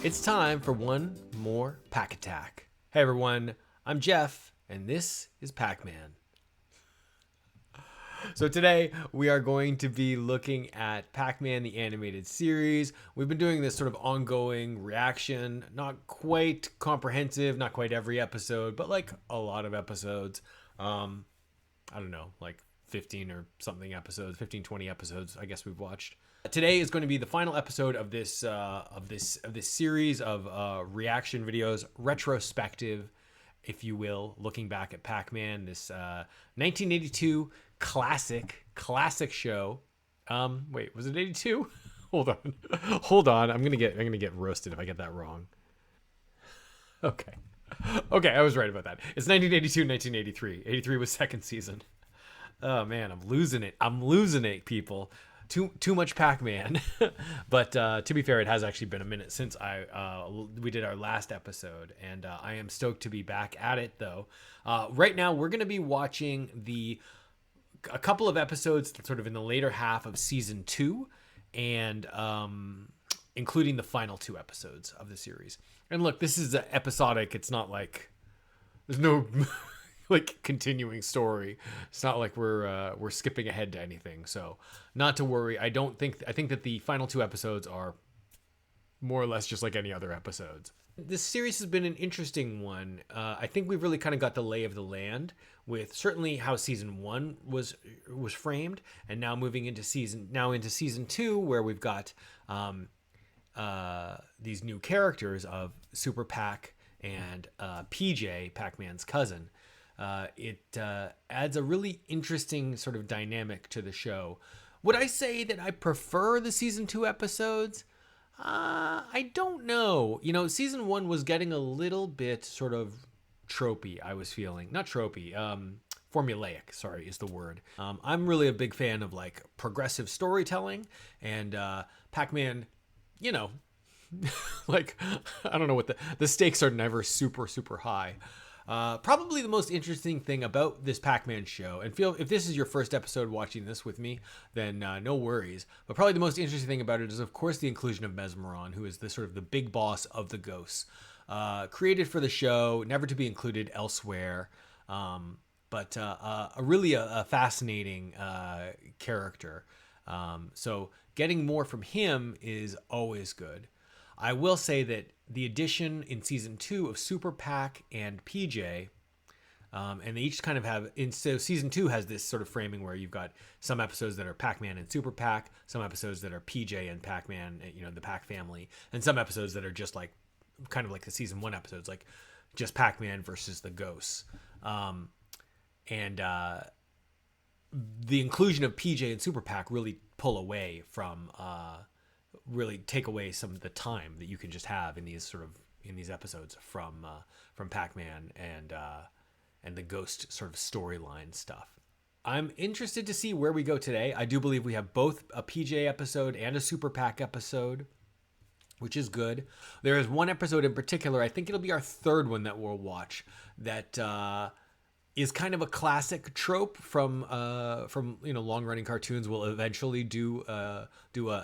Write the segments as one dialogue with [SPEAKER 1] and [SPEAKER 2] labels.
[SPEAKER 1] It's time for one more Pack Attack. Hey everyone, I'm Jeff, and this is Pac-Man. So today we are going to be looking at Pac-Man the animated series. We've been doing this sort of ongoing reaction, not quite comprehensive, not quite every episode, but like a lot of episodes. I don't know, like 15 or something episodes, 15, 20 episodes I guess we've watched. Today is going to be the final episode of this series of reaction videos, retrospective, if you will, looking back at Pac-Man, this 1982 classic show. Wait, was it 82? Hold on. I'm gonna get roasted if I get that wrong. Okay, I was right about that. It's 1982, 1983. 83 was second season. Oh man, I'm losing it, people. Too much Pac-Man. But to be fair, it has actually been a minute since we did our last episode, and I am stoked to be back at it though. Right now we're going to be watching a couple of episodes sort of in the later half of season 2, and including the final 2 episodes of the series. And look, this is episodic. It's not like there's no like continuing story. It's not like we're skipping ahead to anything, so not to worry. I think that the final 2 episodes are more or less just like any other episodes. This series has been an interesting one. I think we've really kind of got the lay of the land with certainly how season 1 was framed, and now moving into season 2, where we've got these new characters of Super-Pac and PJ, Pac-Man's cousin. It adds a really interesting sort of dynamic to the show. Would I say that I prefer the season 2 episodes? I don't know. You know, season 1 was getting a little bit sort of tropey, I was feeling. Not tropey, formulaic, sorry, is the word. I'm really a big fan of like progressive storytelling, and Pac-Man, you know, like, I don't know what the stakes are never super, super high. Probably the most interesting thing about this Pac-Man show, and if this is your first episode watching this with me, then no worries. But probably the most interesting thing about it is, of course, the inclusion of Mezmaron, who is the sort of the big boss of the ghosts. Created for the show, never to be included elsewhere, but really a fascinating character. So getting more from him is always good. I will say that the addition in season 2 of Super-Pac and PJ, and they each kind of have, so season 2 has this sort of framing where you've got some episodes that are Pac-Man and Super-Pac, some episodes that are PJ and Pac-Man, you know, the Pac family, and some episodes that are just like, kind of like the season 1 episodes, like just Pac-Man versus the ghosts. And the inclusion of PJ and Super-Pac really pull away from, really take away some of the time that you can just have in these episodes from Pac-Man and the ghost sort of storyline stuff. I'm interested to see where we go today. I do believe we have both a PJ episode and a Super-Pac episode, which is good. There is one episode in particular, I think it'll be our third one that we'll watch, that is kind of a classic trope from you know, long-running cartoons. Will eventually do a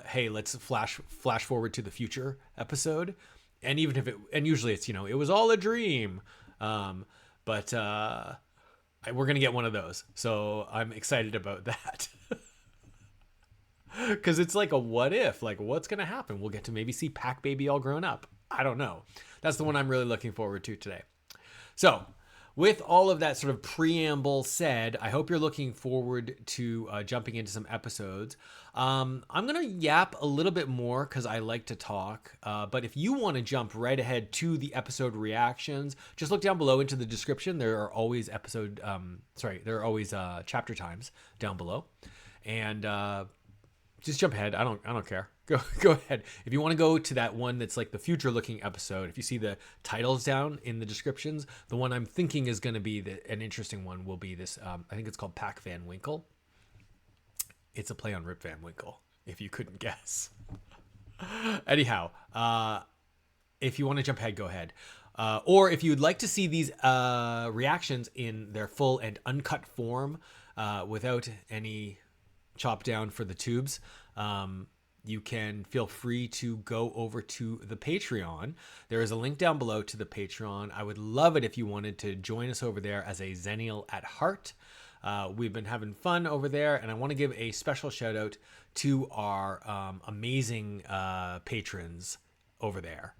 [SPEAKER 1] hey, let's flash forward to the future episode, and even if and usually it's, you know, it was all a dream, but we're gonna get one of those, so I'm excited about that. Because it's like a what if, like what's gonna happen? We'll get to maybe see Pac Baby all grown up. I don't know. That's the one I'm really looking forward to today. So with all of that sort of preamble said, I hope you're looking forward to jumping into some episodes. I'm going to yap a little bit more because I like to talk. But if you want to jump right ahead to the episode reactions, just look down below into the description. There are always chapter times down below. And just jump ahead. I don't care. Go ahead. If you want to go to that one that's like the future looking episode, if you see the titles down in the descriptions, the one I'm thinking is going to be an interesting one will be this. I think it's called Pac Van Winkle. It's a play on Rip Van Winkle, if you couldn't guess. Anyhow, if you want to jump ahead, go ahead. Or if you'd like to see these reactions in their full and uncut form, without any chop down for the tubes, you can feel free to go over to the Patreon. There is a link down below to the Patreon. I would love it if you wanted to join us over there as a Xennial at heart. We've been having fun over there, and I want to give a special shout out to our amazing patrons over there.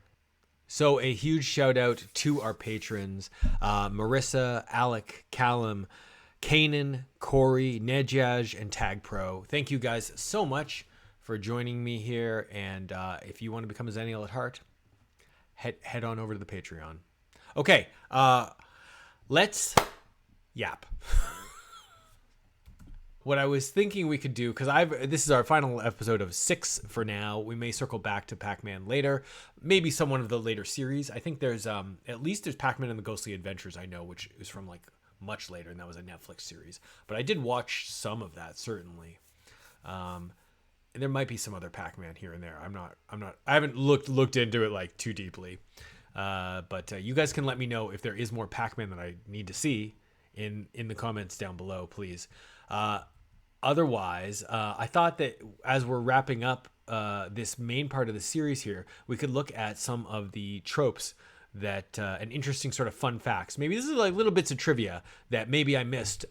[SPEAKER 1] So a huge shout out to our patrons, Marissa, Alec, Callum, Kanan, Corey, Nejaj, and Tag Pro. Thank you guys so much for joining me here. And if you want to become a Xennial at heart, head on over to the Patreon. Okay, let's yap. What I was thinking we could do, because this is our final episode of 6 for now. We may circle back to Pac-Man later, maybe some one of the later series. I think there's at least there's Pac-Man and the Ghostly Adventures, I know, which is from like much later, and that was a Netflix series. But I did watch some of that, certainly. And there might be some other Pac-Man here and there. I haven't looked into it like too deeply. But you guys can let me know if there is more Pac-Man that I need to see in the comments down below, please. Otherwise, I thought that as we're wrapping up this main part of the series here, we could look at some of the tropes that and interesting sort of fun facts. Maybe this is like little bits of trivia that maybe I missed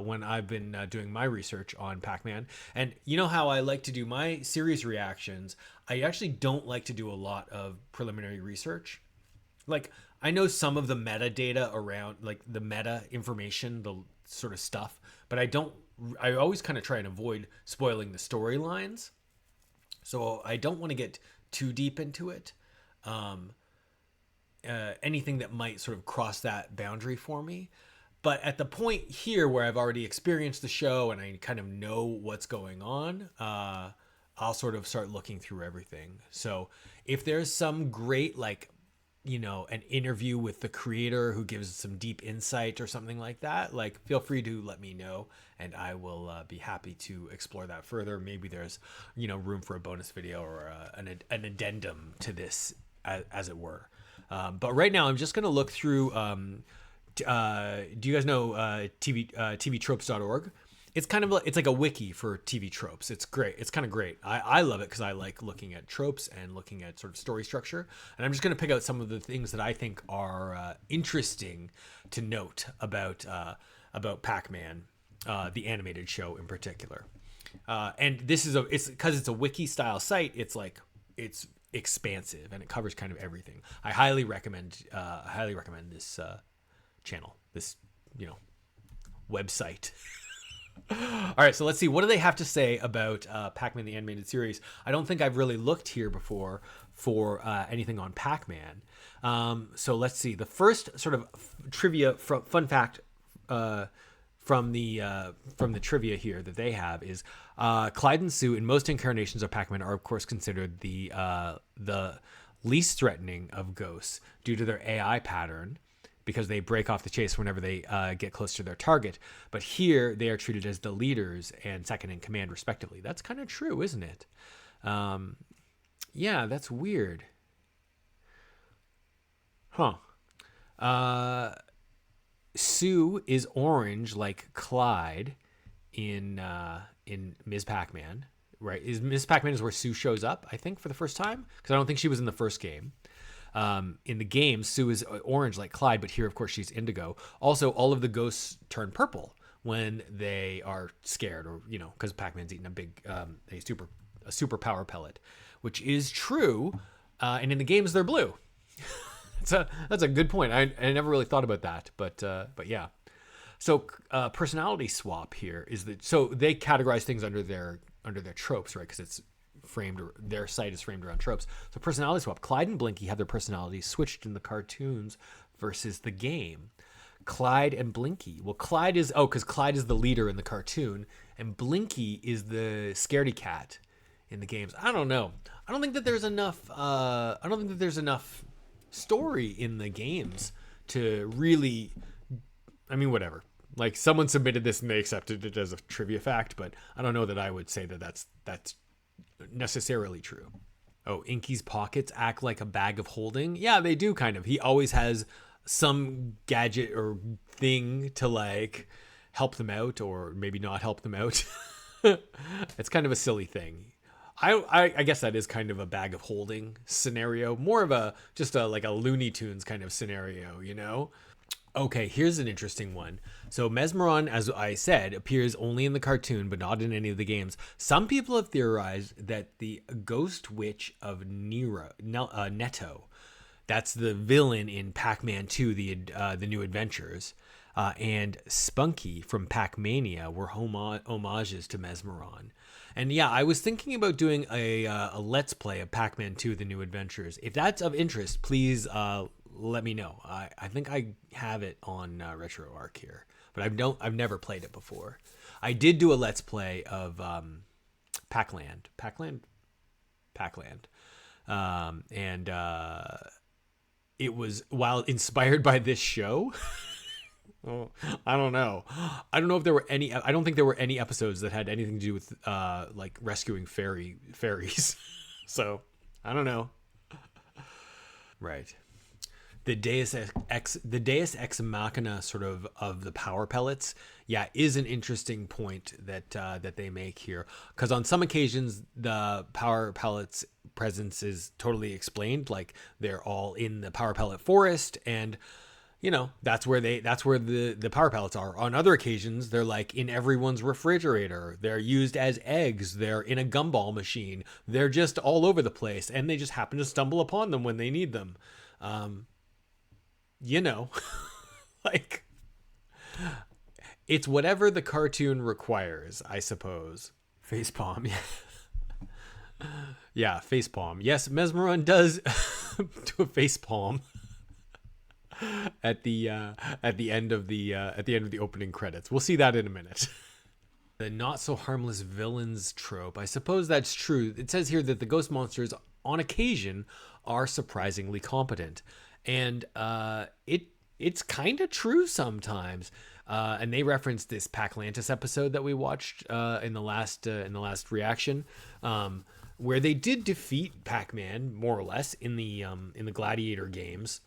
[SPEAKER 1] when I've been doing my research on Pac-Man. And you know how I like to do my series reactions? I actually don't like to do a lot of preliminary research. Like, I know some of the metadata around, like the meta information, the sort of stuff, but I always kind of try and avoid spoiling the storylines. So I don't want to get too deep into it. Anything that might sort of cross that boundary for me. But at the point here where I've already experienced the show and I kind of know what's going on, I'll sort of start looking through everything. So if there's some great, like, you know, an interview with the creator who gives some deep insight or something like that, like, feel free to let me know and I will be happy to explore that further. Maybe there's, you know, room for a bonus video or an addendum to this, as it were. But right now I'm just going to look through, do you guys know TVTropes.org? It's kind of it's like a wiki for TV tropes. It's great. It's kind of great. I love it because I like looking at tropes and looking at sort of story structure. And I'm just going to pick out some of the things that I think are interesting to note about Pac-Man, the animated show in particular. And this is it's because it's a wiki style site. It's expansive and it covers kind of everything. I highly recommend this channel, this, you know, website. All right, so let's see. What do they have to say about Pac-Man the animated series? I don't think I've really looked here before for anything on Pac-Man. So let's see. The first sort of trivia, fun fact from the trivia here that they have is Clyde and Sue in most incarnations of Pac-Man are of course considered the least threatening of ghosts due to their AI pattern, because they break off the chase whenever they get close to their target. But here they are treated as the leaders and second in command, respectively. That's kind of true, isn't it? Yeah, that's weird. Huh. Sue is orange like Clyde in Ms. Pac-Man, right? Ms. Pac-Man is where Sue shows up, I think, for the first time, because I don't think she was in the first game. In the game, Sue is orange like Clyde, but here, of course, she's indigo. Also, all of the ghosts turn purple when they are scared, or, you know, because Pac-Man's eating a big, a super power pellet, which is true. And in the games, they're blue. That's a good point. I never really thought about that, but yeah. So personality swap here is that, so they categorize things under their tropes, right? Because it's framed, or their site is framed around tropes. So personality swap. Clyde and Blinky have their personalities switched in the cartoons versus the game. Clyde and Blinky. Well, Clyde is, because Clyde is the leader in the cartoon, and Blinky is the scaredy cat in the games. I don't know. I don't think that there's enough story in the games to really, I mean, whatever. Like, someone submitted this and they accepted it as a trivia fact, but I don't know that I would say that that's necessarily true. Oh, Inky's pockets act like a bag of holding. Yeah, they do kind of. He always has some gadget or thing to, like, help them out or maybe not help them out. It's kind of a silly thing. I guess that is kind of a bag of holding scenario, more of a just a like a Looney Tunes kind of scenario, you know? Okay, here's an interesting one. So Mezmaron, as I said, appears only in the cartoon, but not in any of the games. Some people have theorized that the Ghost Witch of Netto, that's the villain in Pac-Man 2, the New Adventures, and Spunky from Pac-Mania were homages to Mezmaron. And yeah, I was thinking about doing a Let's Play of Pac-Man 2, The New Adventures. If that's of interest, please let me know. I think I have it on RetroArch here, but I've never played it before. I did do a Let's Play of Pac-Land, and it was, while inspired by this show. Oh, I don't know. I don't know if there were any. I don't think there were any episodes that had anything to do with like rescuing fairies. So I don't know. Right. The Deus Ex Machina sort of the power pellets, yeah, is an interesting point that they make here. Because on some occasions the power pellets presence is totally explained, like they're all in the power pellet forest, and you know, that's where the power pellets are. On other occasions, they're like in everyone's refrigerator. They're used as eggs. They're in a gumball machine. They're just all over the place, and they just happen to stumble upon them when they need them. You know, like it's whatever the cartoon requires, I suppose. Facepalm, yeah. Yeah, facepalm. Yes, Mezmaron does do a facepalm at the end of the opening credits. We'll see that in a minute. The not so harmless villains trope, I suppose that's true. It says here that the ghost monsters on occasion are surprisingly competent, and it's kind of true sometimes. And they referenced this Pac-Lantis episode that we watched in the last reaction, where they did defeat Pac-Man more or less in the Gladiator games.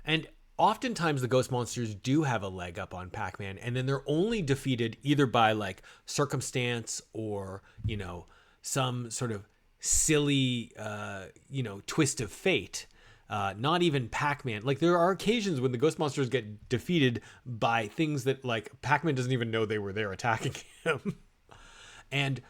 [SPEAKER 1] And oftentimes the ghost monsters do have a leg up on Pac-Man, and then they're only defeated either by like circumstance or, you know, some sort of silly, twist of fate. Not even Pac-Man. Like there are occasions when the ghost monsters get defeated by things that like Pac-Man doesn't even know they were there attacking him. And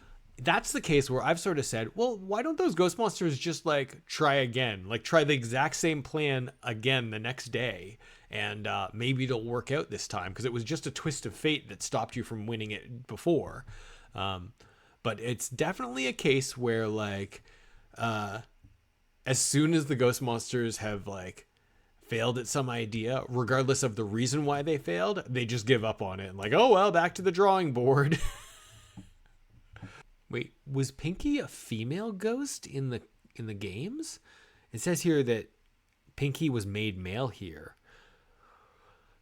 [SPEAKER 1] that's the case where I've sort of said, well, why don't those ghost monsters just like try again? Like try the exact same plan again the next day, and maybe it'll work out this time, because it was just a twist of fate that stopped you from winning it before. But it's definitely a case where like as soon as the ghost monsters have like failed at some idea, regardless of the reason why they failed, they just give up on it and like, oh well, back to the drawing board. Wait, was Pinky a female ghost in the games? It says here that Pinky was made male here.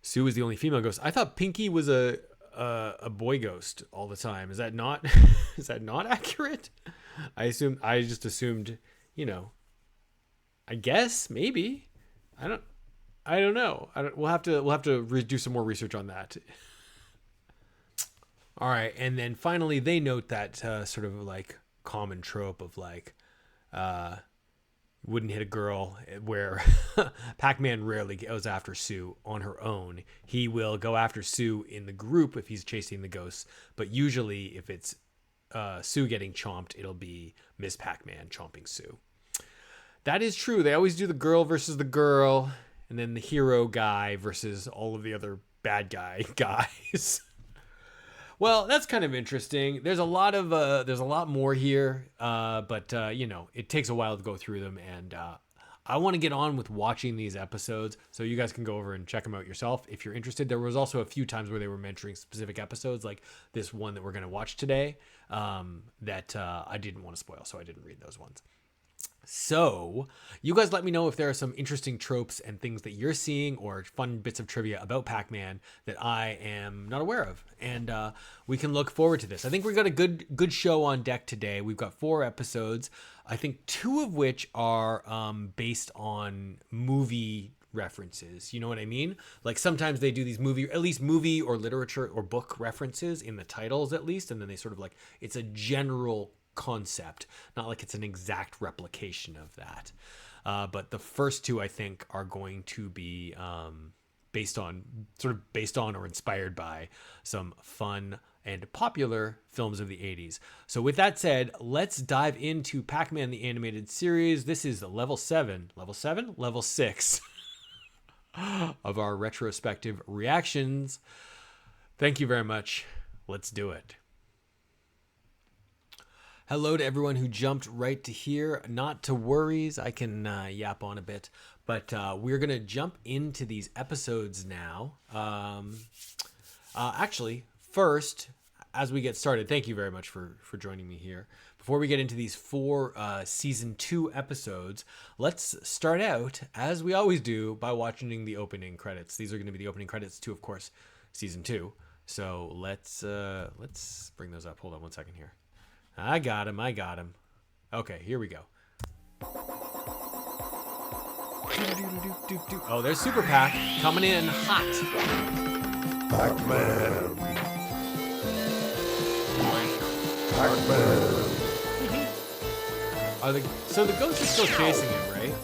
[SPEAKER 1] Sue is the only female ghost. I thought Pinky was a boy ghost all the time. Is that not is that not accurate? I just assumed, you know. I guess maybe. I don't know. We'll have to do some more research on that. All right, and then finally they note that sort of like common trope of like wouldn't hit a girl, where Pac-Man rarely goes after Sue on her own. He will go after Sue in the group if he's chasing the ghosts, but usually if it's Sue getting chomped, it'll be Miss Pac-Man chomping Sue. That is true. They always do the girl versus the girl, and then the hero guy versus all of the other bad guys. Well, that's kind of interesting. There's a lot more here, but it takes a while to go through them, and I want to get on with watching these episodes, so you guys can go over and check them out yourself if you're interested. There was also a few times where they were mentioning specific episodes, like this one that we're going to watch today, that I didn't want to spoil, so I didn't read those ones. So you guys let me know if there are some interesting tropes and things that you're seeing, or fun bits of trivia about Pac-Man that I am not aware of, and we can look forward to this. I think we've got a good show on deck today. We've got 4 episodes, I think 2 of which are based on movie references. You know what I mean? Like sometimes they do these movie or literature or book references in the titles at least, and then they sort of like, it's a general concept, not like it's an exact replication of that. But the first two, I think, are going to be based on or inspired by some fun and popular films of the 80s. So with that said, let's dive into Pac-Man the Animated Series. This is level 6 of our retrospective reactions. Thank you very much. Let's do it. Hello to everyone who jumped right to here. Not to worries, I can yap on a bit, but we're going to jump into these episodes now. Actually, first, as we get started, thank you very much for joining me here. Before we get into these 4 season 2 episodes, let's start out, as we always do, by watching the opening credits. These are going to be the opening credits to, of course, season 2. So let's bring those up. Hold on one second here. I got him. Okay, here we go. Oh, there's Super-Pac coming in hot.
[SPEAKER 2] Pac-Man. Pac-Man.
[SPEAKER 1] So the ghost is still chasing him, right?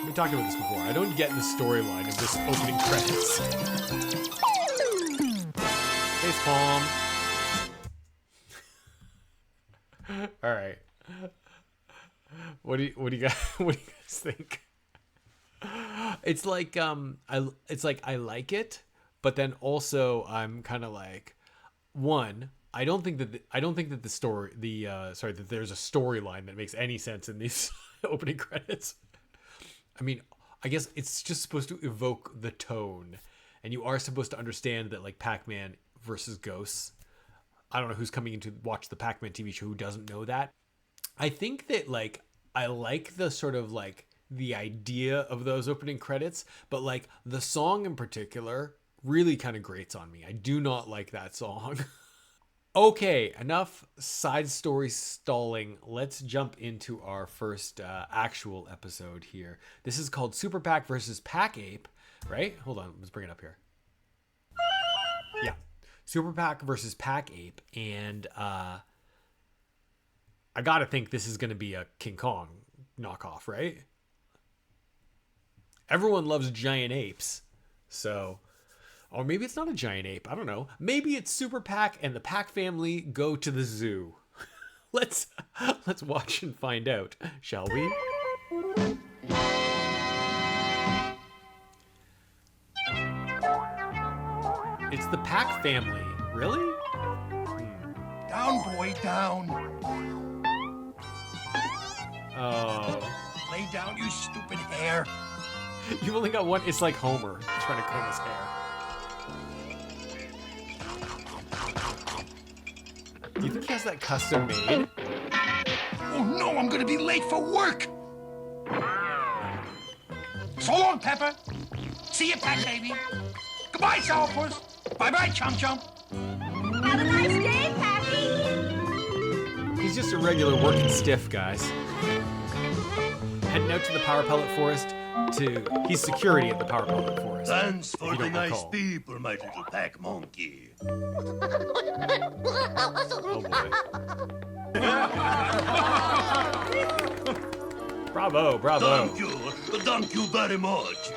[SPEAKER 1] We talked about this before. I don't get the storyline of this opening credits. Face palm. All right. What do you guys think? It's like I like it, but then also I'm kind of like, one, I don't think that that there's a storyline that makes any sense in these opening credits. I mean, I guess it's just supposed to evoke the tone, and you are supposed to understand that, like, Pac-Man versus ghosts. I don't know who's coming in to watch the Pac-Man TV show who doesn't know that. I think that, like, I like the sort of, like, the idea of those opening credits, but, like, the song in particular really kind of grates on me. I do not like that song. Okay, enough side story stalling. Let's jump into our first actual episode here. This is called Super-Pac versus Pac-Ape, right? Hold on, let's bring it up here. Yeah, Super-Pac versus Pac-Ape, and I gotta think this is gonna be a King Kong knockoff, right? Everyone loves giant apes, so... Or maybe it's not a giant ape. I don't know. Maybe it's Super-Pac and the Pac family go to the zoo. Let's watch and find out, shall we? It's the Pac family. Really?
[SPEAKER 2] Down, boy, down.
[SPEAKER 1] Oh.
[SPEAKER 2] Lay down, you stupid hare.
[SPEAKER 1] You've only got one. It's like Homer trying to comb his hair. Do you think he has that custom made?
[SPEAKER 2] Oh no, I'm gonna be late for work. So long, Pepper. See you, Pac baby. Goodbye, Sourpuss. Bye-bye, Chomp.
[SPEAKER 3] Have a nice day, Packy.
[SPEAKER 1] He's just a regular working stiff, guys. Heading out to the Power Pellet Forest he's security at the Power Pellet Forest.
[SPEAKER 2] Thanks for the nice people, my little Pac monkey.
[SPEAKER 1] Oh boy. Bravo.
[SPEAKER 2] Thank you very much.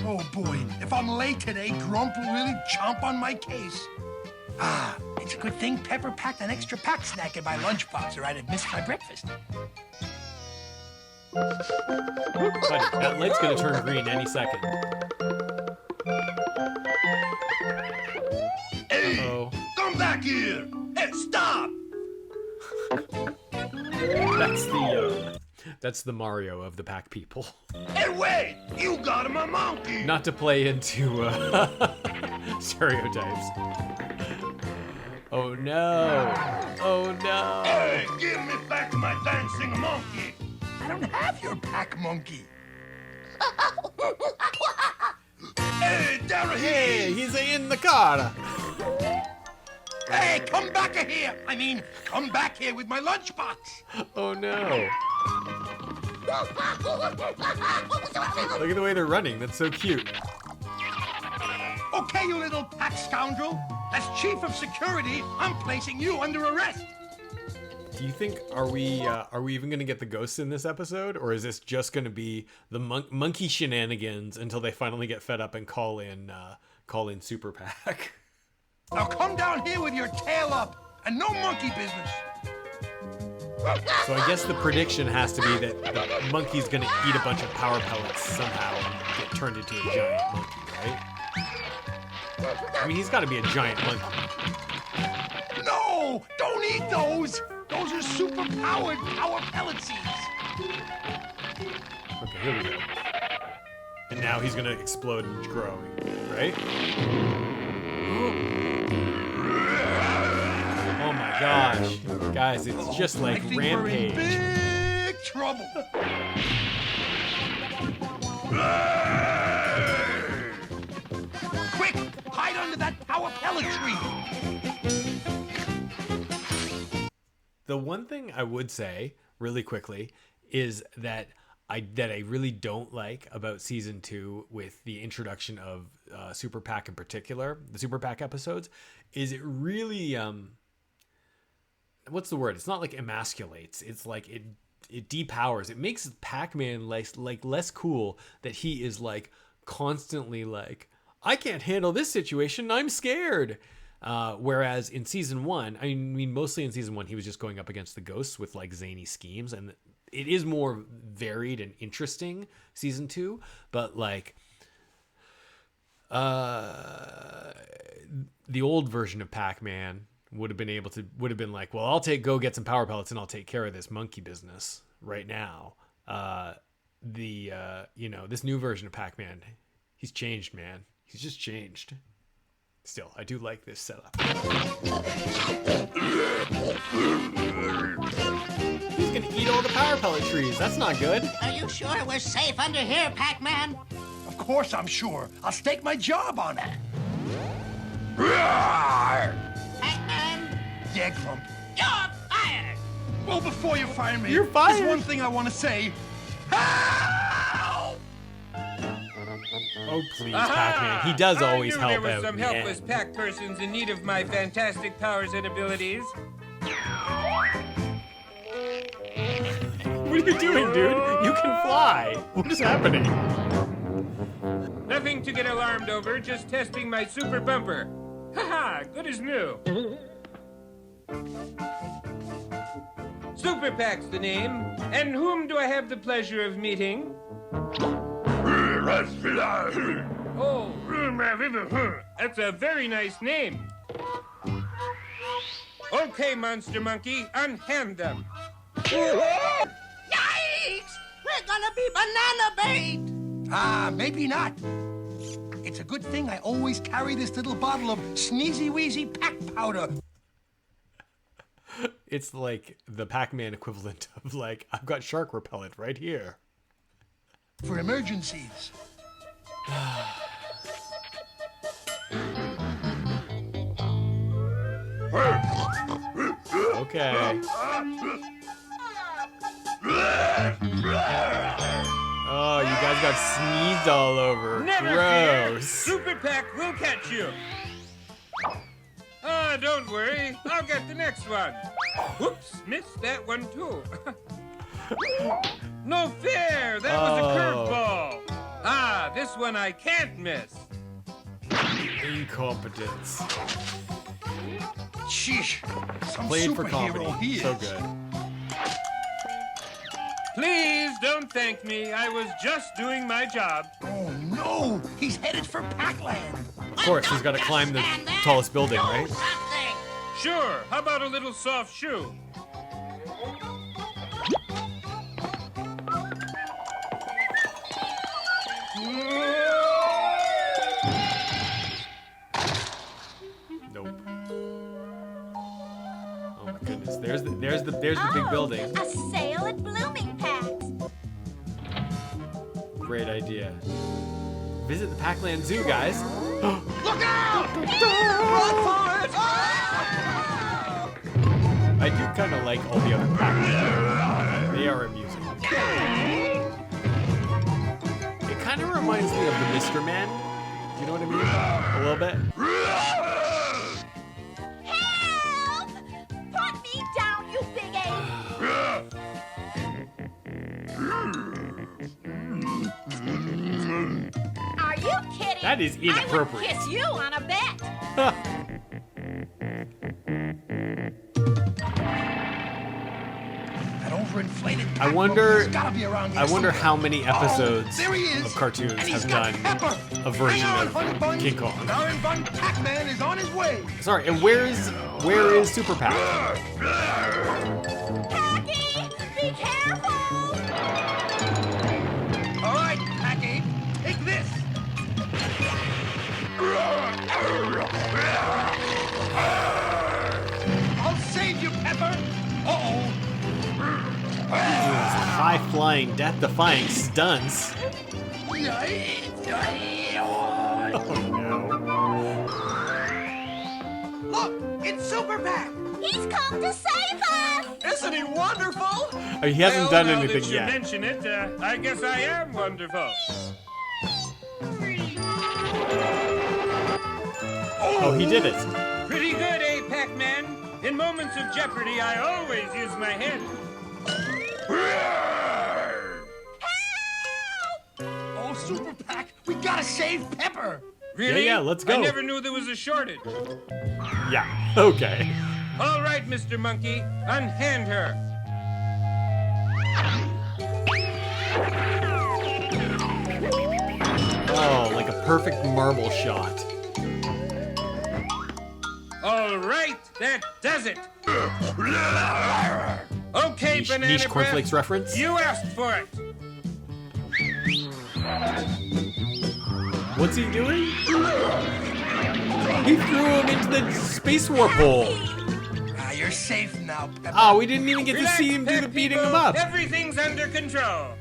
[SPEAKER 2] Oh boy, if I'm late today, Grump will really chomp on my case. Ah, it's a good thing Pepper packed an extra pack snack in my lunchbox or I'd have missed my breakfast.
[SPEAKER 1] Buddy, that light's gonna turn green any second.
[SPEAKER 2] Hey,
[SPEAKER 1] Uh-oh.
[SPEAKER 2] come back here! Hey, stop!
[SPEAKER 1] That's the Mario of the Pac people.
[SPEAKER 2] Hey, wait! You got him a monkey!
[SPEAKER 1] Not to play into stereotypes. Oh no!
[SPEAKER 2] Hey, give me back my dancing monkey! I don't have your Pac monkey. Hey, there he
[SPEAKER 1] Hey,
[SPEAKER 2] is!
[SPEAKER 1] he's in the car.
[SPEAKER 2] Hey, come back here! Come back here with my lunchbox!
[SPEAKER 1] Oh no! Look at the way they're running. That's so cute.
[SPEAKER 2] Okay, you little pack scoundrel. As chief of security, I'm placing you under arrest.
[SPEAKER 1] Do you think are we even gonna get the ghosts in this episode, or is this just gonna be the monkey shenanigans until they finally get fed up and call in Super-Pac?
[SPEAKER 2] Now come down here with your tail up and no monkey business.
[SPEAKER 1] So I guess the prediction has to be that the monkey's gonna eat a bunch of power pellets somehow and get turned into a giant monkey, right? I mean, he's got to be a giant monkey.
[SPEAKER 2] No, don't eat those. Those are super-powered power pellet seeds.
[SPEAKER 1] Okay, here we go. And now he's gonna explode and grow, right? Oh my gosh, guys, it's just like
[SPEAKER 2] I think
[SPEAKER 1] Rampage.
[SPEAKER 2] we're in big trouble. Quick, hide under that power pellet tree.
[SPEAKER 1] The one thing I would say really quickly is that I really don't like about season 2 with the introduction of Super-Pac in particular, the Super-Pac episodes, is it really what's the word? It's not like emasculates. It's like it depowers. It makes Pac-Man less cool that he is like constantly like, I can't handle this situation. I'm scared. Whereas in season 1, I mean, mostly in season 1, he was just going up against the ghosts with like zany schemes, and it is more varied and interesting season 2. But like, the old version of Pac-Man would have been like, well, I'll go get some power pellets and I'll take care of this monkey business right now. This new version of Pac-Man, he's changed, man. He's just changed. Still, I do like this setup. He's gonna eat all the power pellet trees. That's not good.
[SPEAKER 4] Are you sure we're safe under here, Pac-Man?
[SPEAKER 2] Of course I'm sure. I'll stake my job on it.
[SPEAKER 4] Pac-Man,
[SPEAKER 2] Yeah, Grump.
[SPEAKER 4] you're fired!
[SPEAKER 2] Well, before you fire me,
[SPEAKER 1] You're fired.
[SPEAKER 2] there's one thing I want to say. Help!
[SPEAKER 1] Oh, please, Pac-Man. He does always
[SPEAKER 5] I knew
[SPEAKER 1] help
[SPEAKER 5] there were
[SPEAKER 1] out.
[SPEAKER 5] some
[SPEAKER 1] man.
[SPEAKER 5] helpless pack persons in need of my fantastic powers and abilities.
[SPEAKER 1] What are you doing, dude? You can fly. What is happening?
[SPEAKER 5] Nothing to get alarmed over, just testing my super bumper. Haha, good as new. Super-Pac's the name. And whom do I have the pleasure of meeting? Oh, that's a very nice name. Okay, Monster Monkey, unhand them.
[SPEAKER 4] Yikes! We're gonna be banana bait!
[SPEAKER 2] Ah, maybe not. It's a good thing I always carry this little bottle of sneezy-weezy pack powder.
[SPEAKER 1] It's like the Pac-Man equivalent of like, I've got shark repellent right here.
[SPEAKER 2] For emergencies.
[SPEAKER 1] Okay. Oh, you guys got sneezed all over.
[SPEAKER 5] Never fear!
[SPEAKER 1] Gross.
[SPEAKER 5] Super-Pac will catch you. Ah, don't worry. I'll get the next one. Whoops, missed that one too. No fair! That was a curveball. Ah, this one I can't miss.
[SPEAKER 1] Incompetence.
[SPEAKER 2] Sheesh. Some
[SPEAKER 1] Played for
[SPEAKER 2] superhero
[SPEAKER 1] comedy.
[SPEAKER 2] he is.
[SPEAKER 1] So good.
[SPEAKER 5] Please don't thank me. I was just doing my job.
[SPEAKER 2] Oh, no. He's headed for Pac-Land.
[SPEAKER 1] Of course, he's got to climb the tallest building, right?
[SPEAKER 4] Something!
[SPEAKER 5] Sure, how about a little soft shoe?
[SPEAKER 1] Nope. Oh my goodness. There's the big building.
[SPEAKER 3] A sale at Blooming Packs.
[SPEAKER 1] Great idea. Visit the Pac-Land Zoo, guys.
[SPEAKER 2] Look out! Run for it!
[SPEAKER 1] I do kind of like all the other Pac-Man. They are amusing. It kind of reminds me of the Mr. Man. Do you know what I mean? A little bit.
[SPEAKER 3] Help! Put me down, you big ape! Are you kidding?
[SPEAKER 1] That is inappropriate.
[SPEAKER 3] I would kiss you on a bet.
[SPEAKER 2] That overinflated
[SPEAKER 1] I wonder.
[SPEAKER 2] Pac-Man has gotta be around here
[SPEAKER 1] I wonder
[SPEAKER 2] somewhere.
[SPEAKER 1] how many episodes
[SPEAKER 2] There he is.
[SPEAKER 1] of cartoons
[SPEAKER 2] And he's
[SPEAKER 1] have
[SPEAKER 2] got
[SPEAKER 1] done
[SPEAKER 2] Pepper.
[SPEAKER 1] a version
[SPEAKER 2] Hang on,
[SPEAKER 1] of
[SPEAKER 2] Honey Buns.
[SPEAKER 1] King Kong.
[SPEAKER 2] Darn Bun Pac-Man is on his way.
[SPEAKER 1] Sorry, and where is Super-Pac?
[SPEAKER 3] Packy, be careful!
[SPEAKER 2] All right, Pac-Ape, take this. I'll save you, Pepper. Uh-oh.
[SPEAKER 1] High-flying, death-defying stunts. Oh no.
[SPEAKER 2] Look, it's Super-Pac.
[SPEAKER 3] He's come to save us!
[SPEAKER 2] Isn't he wonderful?
[SPEAKER 1] He hasn't done
[SPEAKER 5] now
[SPEAKER 1] anything
[SPEAKER 5] that you
[SPEAKER 1] yet.
[SPEAKER 5] mention it, I guess I am wonderful.
[SPEAKER 1] Oh, he did it.
[SPEAKER 5] Pretty good, eh, Pac-Man? In moments of jeopardy, I always use my head.
[SPEAKER 2] Oh, Super-Pac, we gotta save Pepper.
[SPEAKER 5] Really?
[SPEAKER 1] Yeah, let's go.
[SPEAKER 5] I never knew there was a shortage.
[SPEAKER 1] Yeah, okay.
[SPEAKER 5] All right, Mr. Monkey, unhand her.
[SPEAKER 1] Oh, like a perfect marble shot.
[SPEAKER 5] All right, that does it. Okay, Banana
[SPEAKER 1] Niche
[SPEAKER 5] Breath,
[SPEAKER 1] cornflakes reference?
[SPEAKER 5] you asked for it.
[SPEAKER 1] What's he doing? He threw him into the space warp hole.
[SPEAKER 2] Ah, you're safe now, Pepper.
[SPEAKER 1] Oh, we didn't even get to
[SPEAKER 5] Relax,
[SPEAKER 1] see him do
[SPEAKER 5] Pac
[SPEAKER 1] the beating
[SPEAKER 5] people.
[SPEAKER 1] him up.
[SPEAKER 5] Everything's under control.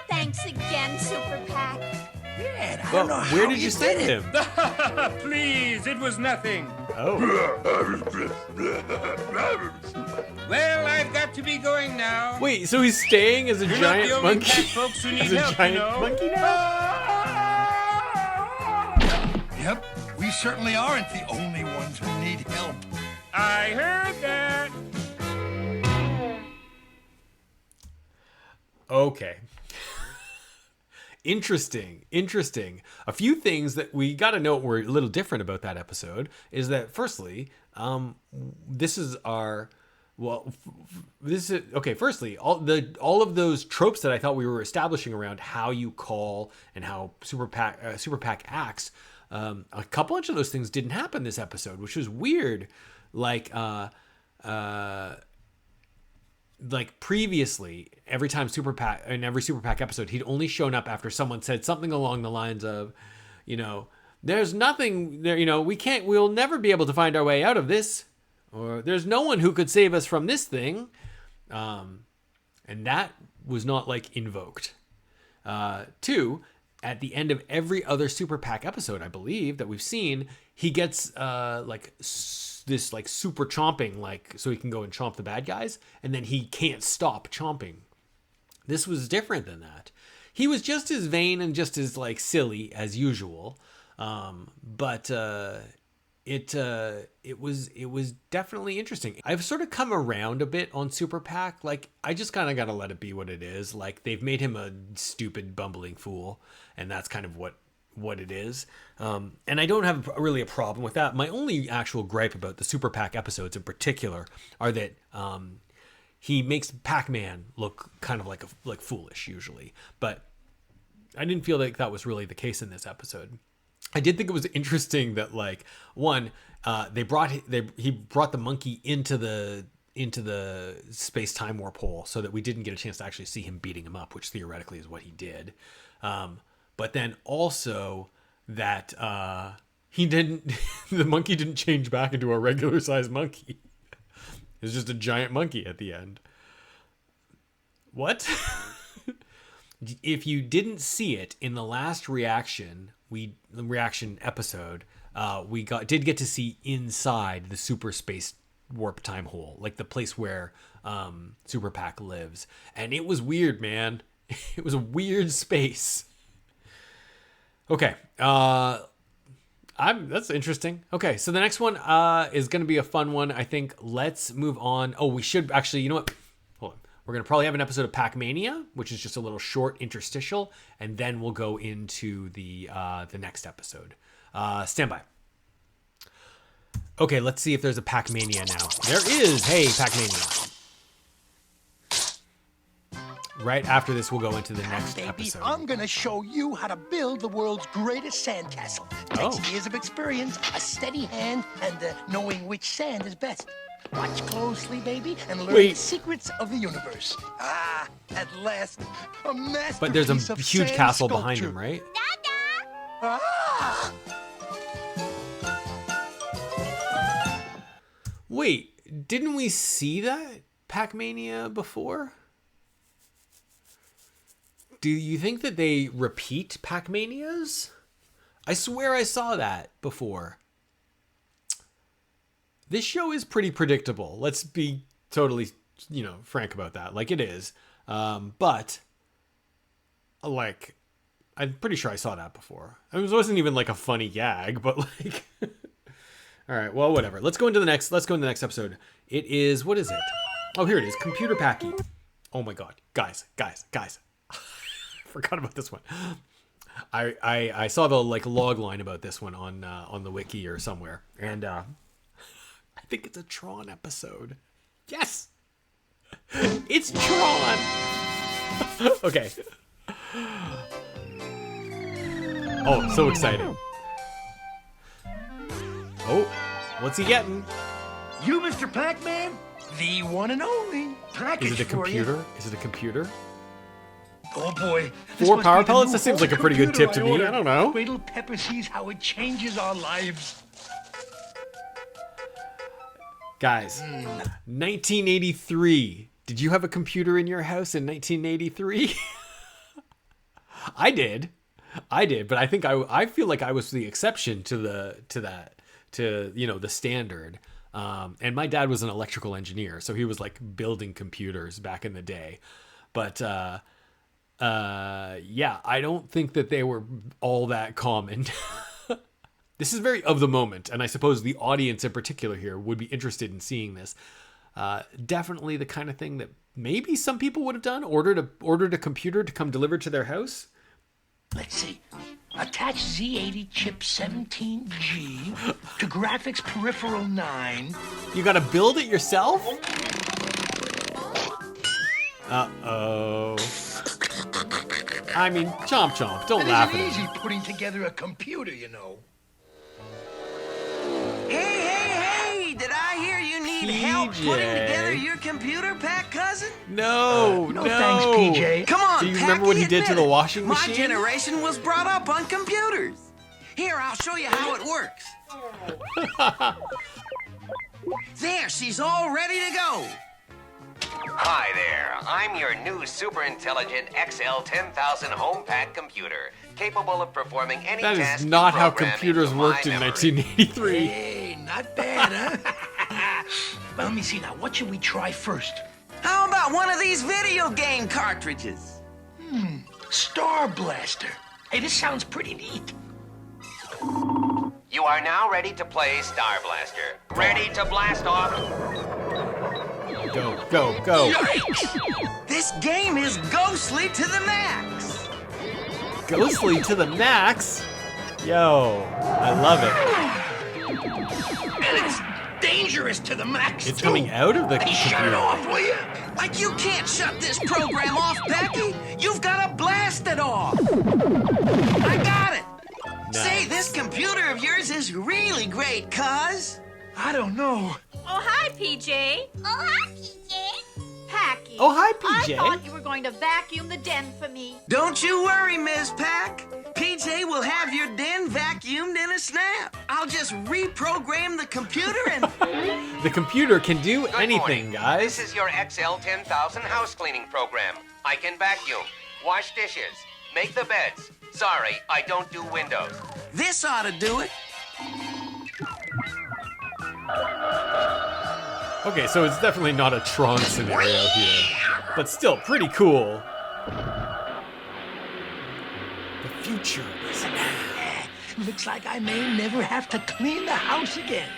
[SPEAKER 3] Thanks again, Super-Pac.
[SPEAKER 2] Man, I
[SPEAKER 1] Well,
[SPEAKER 2] don't know
[SPEAKER 1] where
[SPEAKER 2] how
[SPEAKER 1] did you send
[SPEAKER 2] did it.
[SPEAKER 1] him?
[SPEAKER 5] Please, it was nothing.
[SPEAKER 1] Oh.
[SPEAKER 5] Well, I've got to be going now.
[SPEAKER 1] Wait, so he's staying as a
[SPEAKER 5] You're
[SPEAKER 1] giant
[SPEAKER 5] not the only
[SPEAKER 1] monkey?
[SPEAKER 5] cat folks who need
[SPEAKER 1] As a
[SPEAKER 5] help,
[SPEAKER 1] giant
[SPEAKER 5] you know.
[SPEAKER 1] monkey now?
[SPEAKER 2] Yep, we certainly aren't the only ones who need help.
[SPEAKER 5] I heard that.
[SPEAKER 1] Okay. Interesting. A few things that we got to note were a little different about that episode is that, firstly, this is our, well, this is okay. Firstly, all of those tropes that I thought we were establishing around how you call and how Super-Pac acts, a bunch of those things didn't happen this episode, which was weird. Like previously, every time Super-Pac in every Super-Pac episode, he'd only shown up after someone said something along the lines of, there's nothing there, we'll never be able to find our way out of this, or there's no one who could save us from this thing. And that was not like invoked. Two, at the end of every other Super-Pac episode, I believe that we've seen, he gets this like super chomping, like so he can go and chomp the bad guys, and then he can't stop chomping. This was different than that. He was just as vain and just as like silly as usual, but it was definitely interesting. I've sort of come around a bit on Super-Pac. Like I just kind of got to let it be what it is. Like they've made him a stupid bumbling fool, and that's kind of what it is. And I don't have really a problem with that. My only actual gripe about the Super-Pac episodes in particular are that he makes Pac-Man look kind of like foolish usually, but I didn't feel like that was really the case in this episode. I did think it was interesting that he brought the monkey into the space-time warp hole so that we didn't get a chance to actually see him beating him up, which theoretically is what he did. But then also that the monkey didn't change back into a regular sized monkey. It was just a giant monkey at the end. What? If you didn't see it in the last reaction episode, we did get to see inside the super space warp time hole, like the place where Super-Pac lives. And it was weird, man. It was a weird space. Okay. That's interesting. Okay, so the next one is going to be a fun one. I think let's move on. Oh, we should actually, you know what? Hold on. We're going to probably have an episode of Pac-Mania, which is just a little short interstitial, and then we'll go into the next episode. Stand by. Okay, let's see if there's a Pac-Mania now. There is. Hey, Pac-Mania. Right after this, we'll go into the next episode.
[SPEAKER 2] I'm gonna show you how to build the world's greatest sandcastle. Takes years of experience, a steady hand, and knowing which sand is best. Watch closely, baby, and learn the secrets of the universe. Ah, at last, a masterpiece.
[SPEAKER 1] But there's a
[SPEAKER 2] of
[SPEAKER 1] huge
[SPEAKER 2] sand
[SPEAKER 1] castle
[SPEAKER 2] sculpture.
[SPEAKER 1] behind him, right?
[SPEAKER 2] Ah!
[SPEAKER 1] Wait, didn't we see that Pac-Mania before? Do you think that they repeat Pac-Manias? I swear I saw that before. This show is pretty predictable. Let's be totally, frank about that. Like it is. But like, I'm pretty sure I saw that before. It wasn't even like a funny gag, but like, all right, well, whatever. Let's go into the next episode. It is, what is it? Oh, here it is. Computer Packy. Oh my God. Guys. Forgot about this one. I saw the log line about this one on the wiki or somewhere, and I think it's a Tron episode. Yes, it's Tron. Okay. Oh, so exciting. Oh, what's he getting?
[SPEAKER 2] You, Mr. Pac-Man, the one and only package.
[SPEAKER 1] Is it a computer? Is it a computer?
[SPEAKER 2] Oh boy.
[SPEAKER 1] 4 power pellets? That seems like a pretty good tip to me. I don't know.
[SPEAKER 2] Wait till Pepper sees how it changes our lives.
[SPEAKER 1] Guys, 1983. Did you have a computer in your house in 1983? I did, but I think I feel like I was the exception to the standard. And my dad was an electrical engineer, so he was like building computers back in the day. But yeah, I don't think that they were all that common. This is very of the moment, and I suppose the audience in particular here would be interested in seeing this. Definitely the kind of thing that maybe some people would have done, ordered a computer to come delivered to their house.
[SPEAKER 2] Let's see. Attach Z80 chip 17G to graphics peripheral 9.
[SPEAKER 1] You gotta build it yourself? Uh-oh. I mean, chomp, don't laugh at
[SPEAKER 2] It
[SPEAKER 1] it.
[SPEAKER 2] isn't easy putting together a computer, you know.
[SPEAKER 6] Hey, did I hear you need help
[SPEAKER 1] PJ.
[SPEAKER 6] putting together your computer, Pac cousin?
[SPEAKER 1] No.
[SPEAKER 2] Thanks, PJ.
[SPEAKER 6] Come on,
[SPEAKER 1] Do you remember what he did to
[SPEAKER 6] admit
[SPEAKER 1] the
[SPEAKER 6] it.
[SPEAKER 1] washing
[SPEAKER 6] My
[SPEAKER 1] machine?
[SPEAKER 6] generation was brought up on computers. Here, I'll show you how it works. There, she's all ready to go.
[SPEAKER 7] Hi there, I'm your new super intelligent XL10000 home pack computer, capable of performing any
[SPEAKER 1] That
[SPEAKER 7] task
[SPEAKER 1] is
[SPEAKER 7] you
[SPEAKER 1] not how
[SPEAKER 7] program
[SPEAKER 1] computers
[SPEAKER 7] into
[SPEAKER 1] worked
[SPEAKER 7] my
[SPEAKER 1] in
[SPEAKER 7] memory.
[SPEAKER 1] 1983.
[SPEAKER 2] Hey, not bad, huh? Well, let me see now. What should we try first?
[SPEAKER 6] How about one of these video game cartridges?
[SPEAKER 2] Star Blaster. Hey, this sounds pretty neat.
[SPEAKER 7] You are now ready to play Star Blaster. Ready to blast off?
[SPEAKER 1] Go.
[SPEAKER 6] This game is ghostly to the max.
[SPEAKER 1] Ghostly to the max. Yo, I love it.
[SPEAKER 2] And it's dangerous to the max,
[SPEAKER 1] It's
[SPEAKER 2] too.
[SPEAKER 1] coming out of the
[SPEAKER 2] Hey, shut it
[SPEAKER 1] computer.
[SPEAKER 2] off, will you?
[SPEAKER 6] Like you can't shut this program off, Packy. You've got to blast it off. I got it.
[SPEAKER 1] Nice.
[SPEAKER 6] Say, this computer of yours is really great, cuz.
[SPEAKER 2] I don't know.
[SPEAKER 3] Oh, hi, PJ. Oh, hi, PJ. Packy.
[SPEAKER 1] Oh, hi, PJ.
[SPEAKER 3] I thought you were going to vacuum the den for me.
[SPEAKER 6] Don't you worry, Ms. Pack. PJ will have your den vacuumed in a snap. I'll just reprogram the computer and...
[SPEAKER 1] The computer can do
[SPEAKER 7] Good
[SPEAKER 1] anything,
[SPEAKER 7] morning.
[SPEAKER 1] guys.
[SPEAKER 7] This is your XL10000 house cleaning program. I can vacuum, wash dishes, make the beds. Sorry, I don't do windows.
[SPEAKER 6] This ought to do it.
[SPEAKER 1] Okay, so it's definitely not a Tron scenario here, but still pretty cool. The future is now.
[SPEAKER 2] Looks like I may never have to clean the house again.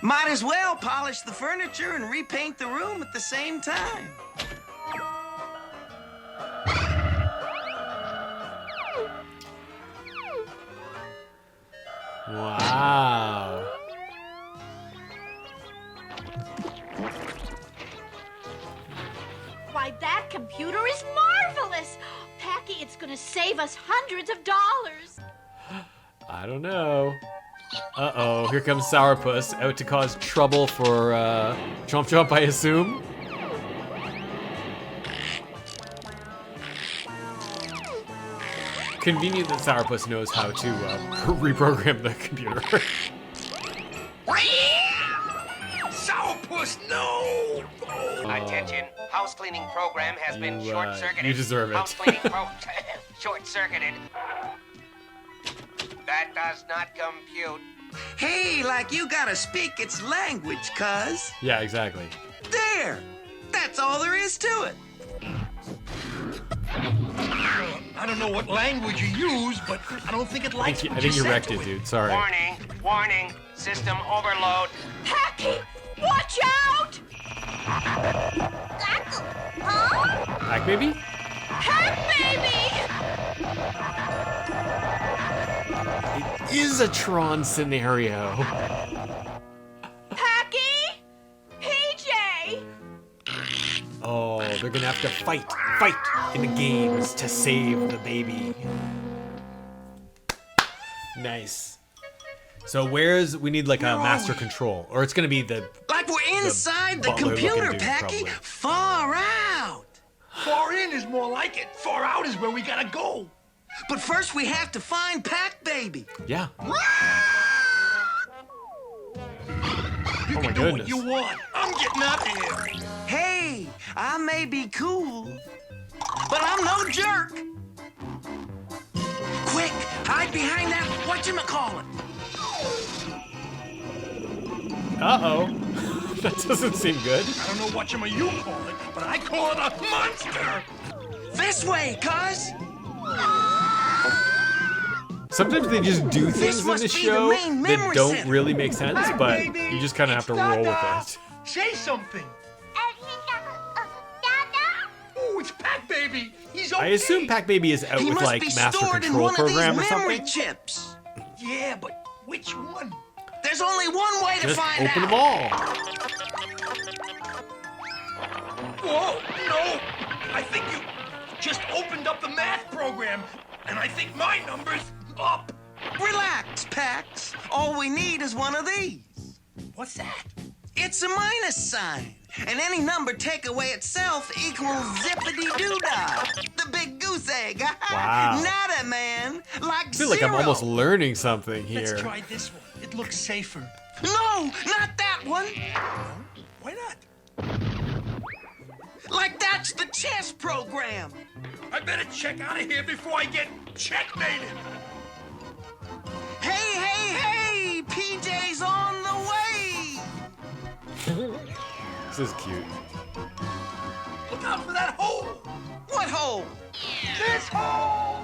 [SPEAKER 6] Might as well polish the furniture and repaint the room at the same time.
[SPEAKER 1] Wow.
[SPEAKER 3] Why, that computer is marvelous. Packy, it's gonna save us hundreds of dollars.
[SPEAKER 1] I don't know. Uh-oh, here comes Sourpuss, out to cause trouble for Chomp Chomp, I assume. Convenient that Sourpuss knows how to reprogram the computer.
[SPEAKER 2] Sourpuss, no!
[SPEAKER 7] Attention, house cleaning program has been short-circuited.
[SPEAKER 1] You deserve it.
[SPEAKER 7] House cleaning short-circuited. That does not compute.
[SPEAKER 6] Hey, like you gotta speak its language, cuz.
[SPEAKER 1] Yeah, exactly.
[SPEAKER 6] There! That's all there is to it.
[SPEAKER 2] I don't know what language you use, but I don't think it likes
[SPEAKER 1] I think you wrecked it, dude. Sorry.
[SPEAKER 7] Warning, warning, system overload.
[SPEAKER 3] Packy, watch out! Huh?
[SPEAKER 1] Pac baby?
[SPEAKER 3] Pac baby!
[SPEAKER 1] It is a Tron scenario.
[SPEAKER 3] Packy! PJ!
[SPEAKER 1] Oh, they're gonna have to fight in the games to save the baby. Nice. So we need like a master control, or it's gonna be the
[SPEAKER 6] Like we're inside the
[SPEAKER 1] butler-looking
[SPEAKER 6] computer,
[SPEAKER 1] dude,
[SPEAKER 6] Packy.
[SPEAKER 1] probably.
[SPEAKER 6] Far out.
[SPEAKER 2] Far in is more like it. Far out is where we gotta go.
[SPEAKER 6] But first we have to find Pac Baby.
[SPEAKER 1] Yeah.
[SPEAKER 2] You
[SPEAKER 1] my
[SPEAKER 2] can do
[SPEAKER 1] goodness.
[SPEAKER 2] what you want. I'm getting out of here.
[SPEAKER 6] Hey, I may be cool, but I'm no jerk. Quick, hide behind that whatchamacallit.
[SPEAKER 1] Uh-oh. That doesn't seem good.
[SPEAKER 2] I don't know what you call it, but I call it a monster.
[SPEAKER 6] This way, cuz.
[SPEAKER 1] Sometimes they just do things in
[SPEAKER 6] must
[SPEAKER 1] this
[SPEAKER 6] be the
[SPEAKER 1] show
[SPEAKER 6] main
[SPEAKER 1] that
[SPEAKER 6] memory
[SPEAKER 1] don't
[SPEAKER 6] center.
[SPEAKER 1] really make sense,
[SPEAKER 2] Hi,
[SPEAKER 1] but
[SPEAKER 2] baby.
[SPEAKER 1] you just kind of have to
[SPEAKER 2] It's
[SPEAKER 1] roll with
[SPEAKER 2] Dada.
[SPEAKER 1] it.
[SPEAKER 2] Say something. Oh, it's Pac Baby. He's okay.
[SPEAKER 1] I assume Pac Baby is out
[SPEAKER 6] He
[SPEAKER 1] with
[SPEAKER 6] must
[SPEAKER 1] like
[SPEAKER 6] be
[SPEAKER 1] master
[SPEAKER 6] stored in
[SPEAKER 1] control
[SPEAKER 6] one of these
[SPEAKER 1] program or
[SPEAKER 6] memory
[SPEAKER 1] something.
[SPEAKER 6] chips.
[SPEAKER 2] Yeah, but which one?
[SPEAKER 6] There's only one way to
[SPEAKER 1] Just
[SPEAKER 6] find
[SPEAKER 1] open
[SPEAKER 6] out.
[SPEAKER 1] them all.
[SPEAKER 2] Whoa, no. I think you just opened up the math program, and I think my number's up.
[SPEAKER 6] Relax, Pax. All we need is one of these.
[SPEAKER 2] What's that?
[SPEAKER 6] It's a minus sign. And any number take away itself equals zippity-doo-dah. The big goose egg.
[SPEAKER 1] Wow.
[SPEAKER 6] Nada, man. Like
[SPEAKER 1] I feel like I'm
[SPEAKER 6] zero.
[SPEAKER 1] almost learning something here.
[SPEAKER 2] Let's try this one. It looks safer.
[SPEAKER 6] No, not that one.
[SPEAKER 2] Why not?
[SPEAKER 6] Like that's the chess program.
[SPEAKER 2] I better check out of here before I get checkmated.
[SPEAKER 6] Hey, hey, hey! PJ's on the way.
[SPEAKER 1] This is cute.
[SPEAKER 2] Look out for that hole.
[SPEAKER 6] What hole?
[SPEAKER 2] This hole.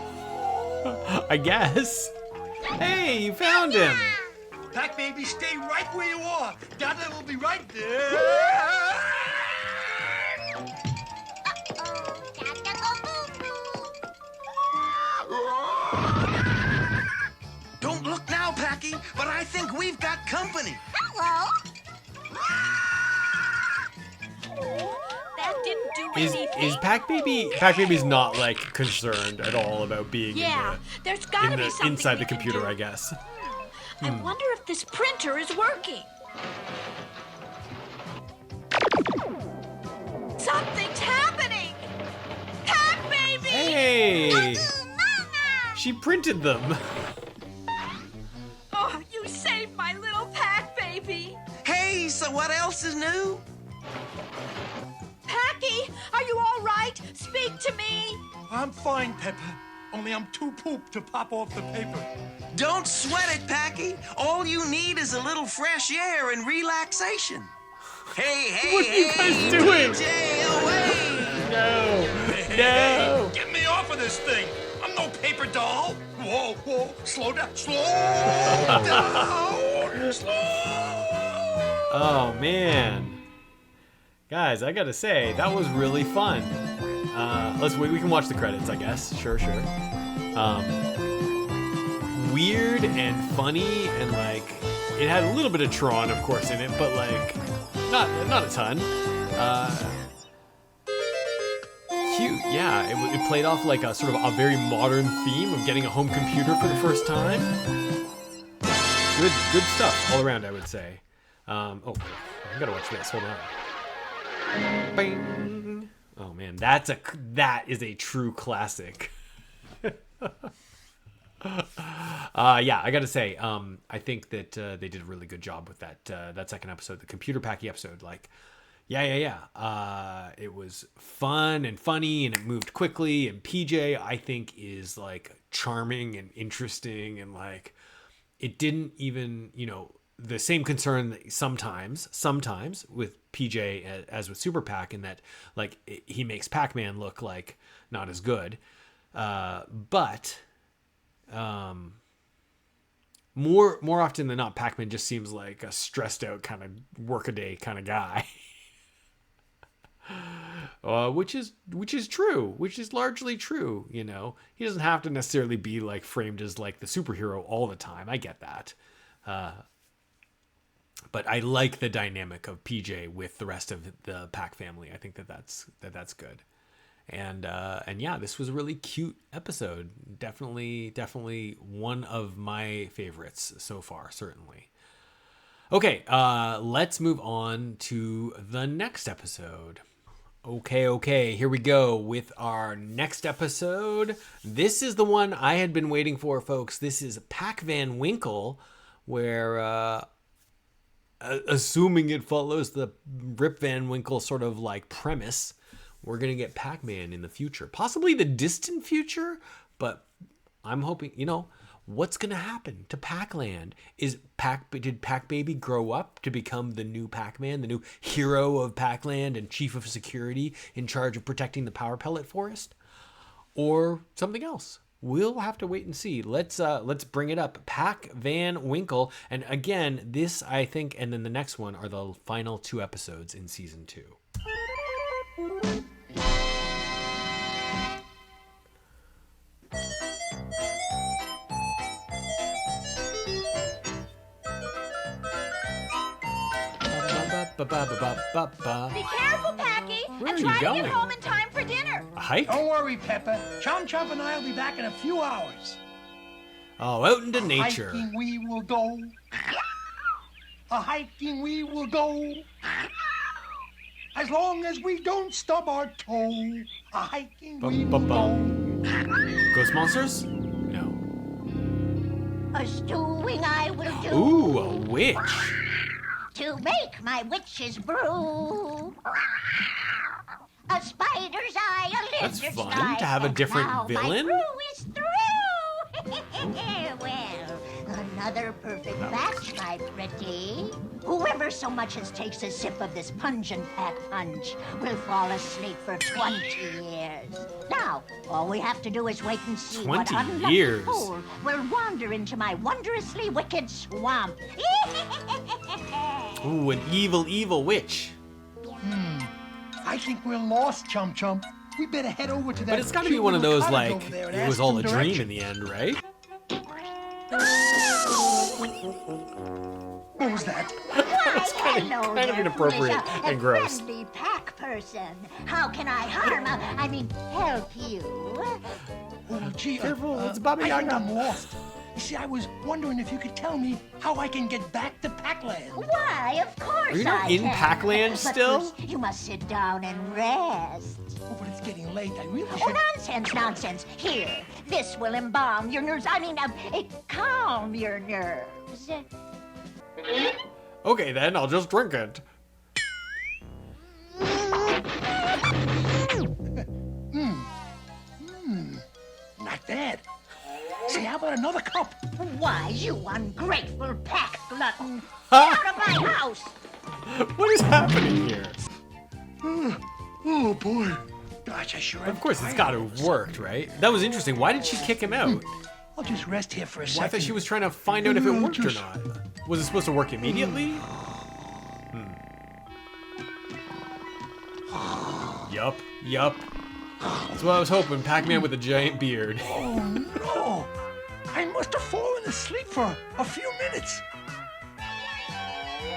[SPEAKER 1] I guess. Hey, you found him.
[SPEAKER 2] Pac Baby, stay right where you are. Dada will be right there.
[SPEAKER 6] Don't look now, Packy, but I think we've got company.
[SPEAKER 3] Hello? That didn't do anything.
[SPEAKER 1] Is Pac Baby's not like concerned at all about being
[SPEAKER 3] Yeah, there's gotta
[SPEAKER 1] in
[SPEAKER 3] be
[SPEAKER 1] the
[SPEAKER 3] something
[SPEAKER 1] inside
[SPEAKER 3] we
[SPEAKER 1] the
[SPEAKER 3] can
[SPEAKER 1] computer,
[SPEAKER 3] do.
[SPEAKER 1] I guess.
[SPEAKER 3] I wonder if this printer is working. Something's happening! Pac Baby!
[SPEAKER 1] Hey!
[SPEAKER 3] Mama!
[SPEAKER 1] She printed them.
[SPEAKER 3] Oh, you saved my little Pac Baby!
[SPEAKER 6] Hey, so what else is new?
[SPEAKER 3] Packy, are you all right? Speak to me!
[SPEAKER 2] I'm fine, Pepper. Only I'm too pooped to pop off the paper.
[SPEAKER 6] Don't sweat it, Packy. All you need is a little fresh air and relaxation. Hey,
[SPEAKER 1] What are you guys doing?
[SPEAKER 6] PJ, away!
[SPEAKER 1] No.
[SPEAKER 2] Get me off of this thing. I'm no paper doll. Whoa, whoa. Slow down. Slow down. Slow.
[SPEAKER 1] Oh, man. Guys, I gotta say, that was really fun. We can watch the credits, I guess. Sure. Weird and funny, and like, it had a little bit of Tron, of course, in it, but like, not a ton. Cute, yeah. It played off like a sort of a very modern theme of getting a home computer for the first time. Good stuff all around, I would say. I gotta watch this. Hold on. Bing. Oh man, that is a true classic. Yeah, I gotta say, I think that they did a really good job with that second episode, the computer Packy episode. Like, yeah. It was fun and funny, and it moved quickly. And PJ, I think, is like charming and interesting, and like, it didn't even, the same concern that sometimes with PJ as with Super-Pac, in that like he makes Pac-Man look like not as good, but more often than not, Pac-Man just seems like a stressed out kind of workaday kind of guy. Which is true, which is largely true. He doesn't have to necessarily be like framed as like the superhero all the time. I get that. But I like the dynamic of PJ with the rest of the Pac family. I think that's good. And yeah, this was a really cute episode. Definitely one of my favorites so far, certainly. Okay, let's move on to the next episode. Okay, here we go with our next episode. This is the one I had been waiting for, folks. This is Pac Van Winkle, where, assuming it follows the Rip Van Winkle sort of like premise, we're going to get Pac-Man in the future. Possibly the distant future, but I'm hoping, what's going to happen to Pac-Land? Did Pac-Baby grow up to become the new Pac-Man, the new hero of Pac-Land and chief of security in charge of protecting the Power Pellet Forest? Or something else? We'll have to wait and see. Let's bring it up. Pac Van Winkle. And again, this, I think, and then the next one are the final 2 episodes in season 2.
[SPEAKER 3] Be careful, Packy,
[SPEAKER 1] Where
[SPEAKER 3] and
[SPEAKER 1] are
[SPEAKER 3] try
[SPEAKER 1] you
[SPEAKER 3] to
[SPEAKER 1] going?
[SPEAKER 3] get home in time for dinner.
[SPEAKER 1] A hike?
[SPEAKER 2] Don't worry, Peppa. Chomp and I'll be back in a few hours.
[SPEAKER 1] Oh, out into nature.
[SPEAKER 2] Hiking we will go. A hiking we will go. As long as we don't stub our toe. A hiking we will go.
[SPEAKER 1] Ghost monsters? No.
[SPEAKER 3] A stewing I will do.
[SPEAKER 1] Ooh, a witch.
[SPEAKER 3] To make my witch's brew. A spider's eye, a
[SPEAKER 1] That's
[SPEAKER 3] lizard's
[SPEAKER 1] fun,
[SPEAKER 3] eye,
[SPEAKER 1] to have a
[SPEAKER 3] and
[SPEAKER 1] different
[SPEAKER 3] now
[SPEAKER 1] villain.
[SPEAKER 3] My brew is through. Well, another perfect batch, my pretty. Whoever so much as takes a sip of this pungent Pac punch will fall asleep for 20 years. Now, all we have to do is wait and see
[SPEAKER 1] 20
[SPEAKER 3] what unlucky
[SPEAKER 1] years.
[SPEAKER 3] fool will wander into my wondrously wicked swamp.
[SPEAKER 1] Ooh, an evil witch.
[SPEAKER 2] I think we're lost, Chomp. We better head over to that.
[SPEAKER 1] But it's got to be
[SPEAKER 2] cute
[SPEAKER 1] one of
[SPEAKER 2] little
[SPEAKER 1] those,
[SPEAKER 2] cottage
[SPEAKER 1] like,
[SPEAKER 2] over there and
[SPEAKER 1] it was
[SPEAKER 2] ask
[SPEAKER 1] all
[SPEAKER 2] them
[SPEAKER 1] a dream
[SPEAKER 2] directions.
[SPEAKER 1] in the end, right?
[SPEAKER 2] What was that?
[SPEAKER 3] Why, hello
[SPEAKER 1] kind of
[SPEAKER 3] there,
[SPEAKER 1] inappropriate
[SPEAKER 3] foolish,
[SPEAKER 1] and gross.
[SPEAKER 3] friendly Pac person. How can I help you?
[SPEAKER 2] Oh, gee,
[SPEAKER 1] Careful, it's Baba
[SPEAKER 2] I think
[SPEAKER 1] Yaga.
[SPEAKER 2] I'm lost. You see, I was wondering if you could tell me how I can get back to Pac-Land.
[SPEAKER 3] Why, of course
[SPEAKER 1] Are you not
[SPEAKER 3] I
[SPEAKER 1] in
[SPEAKER 3] can.
[SPEAKER 1] Pac-Land
[SPEAKER 3] But
[SPEAKER 1] still?
[SPEAKER 3] first, you must sit down and rest.
[SPEAKER 2] Oh, but it's getting late. I really
[SPEAKER 3] Oh,
[SPEAKER 2] should...
[SPEAKER 3] nonsense. Here, this will embalm your nerves. Calm your nerves.
[SPEAKER 1] Okay, then I'll just drink it.
[SPEAKER 2] Not bad. Say, how about another cup?
[SPEAKER 3] Why, you ungrateful Pac glutton. Get out of my house.
[SPEAKER 1] What is happening here?
[SPEAKER 2] Oh boy. Gosh, I sure am
[SPEAKER 1] Of course, it's
[SPEAKER 2] tired.
[SPEAKER 1] got to have worked, right? That was interesting. Why did she kick him out?
[SPEAKER 2] I'll just rest here for a
[SPEAKER 1] Well, I
[SPEAKER 2] second.
[SPEAKER 1] thought she was trying to find out if it worked or not. Was it supposed to work immediately? Yup. That's what I was hoping. Pac-Man with a giant beard.
[SPEAKER 2] Oh no! I must have fallen asleep for a few minutes.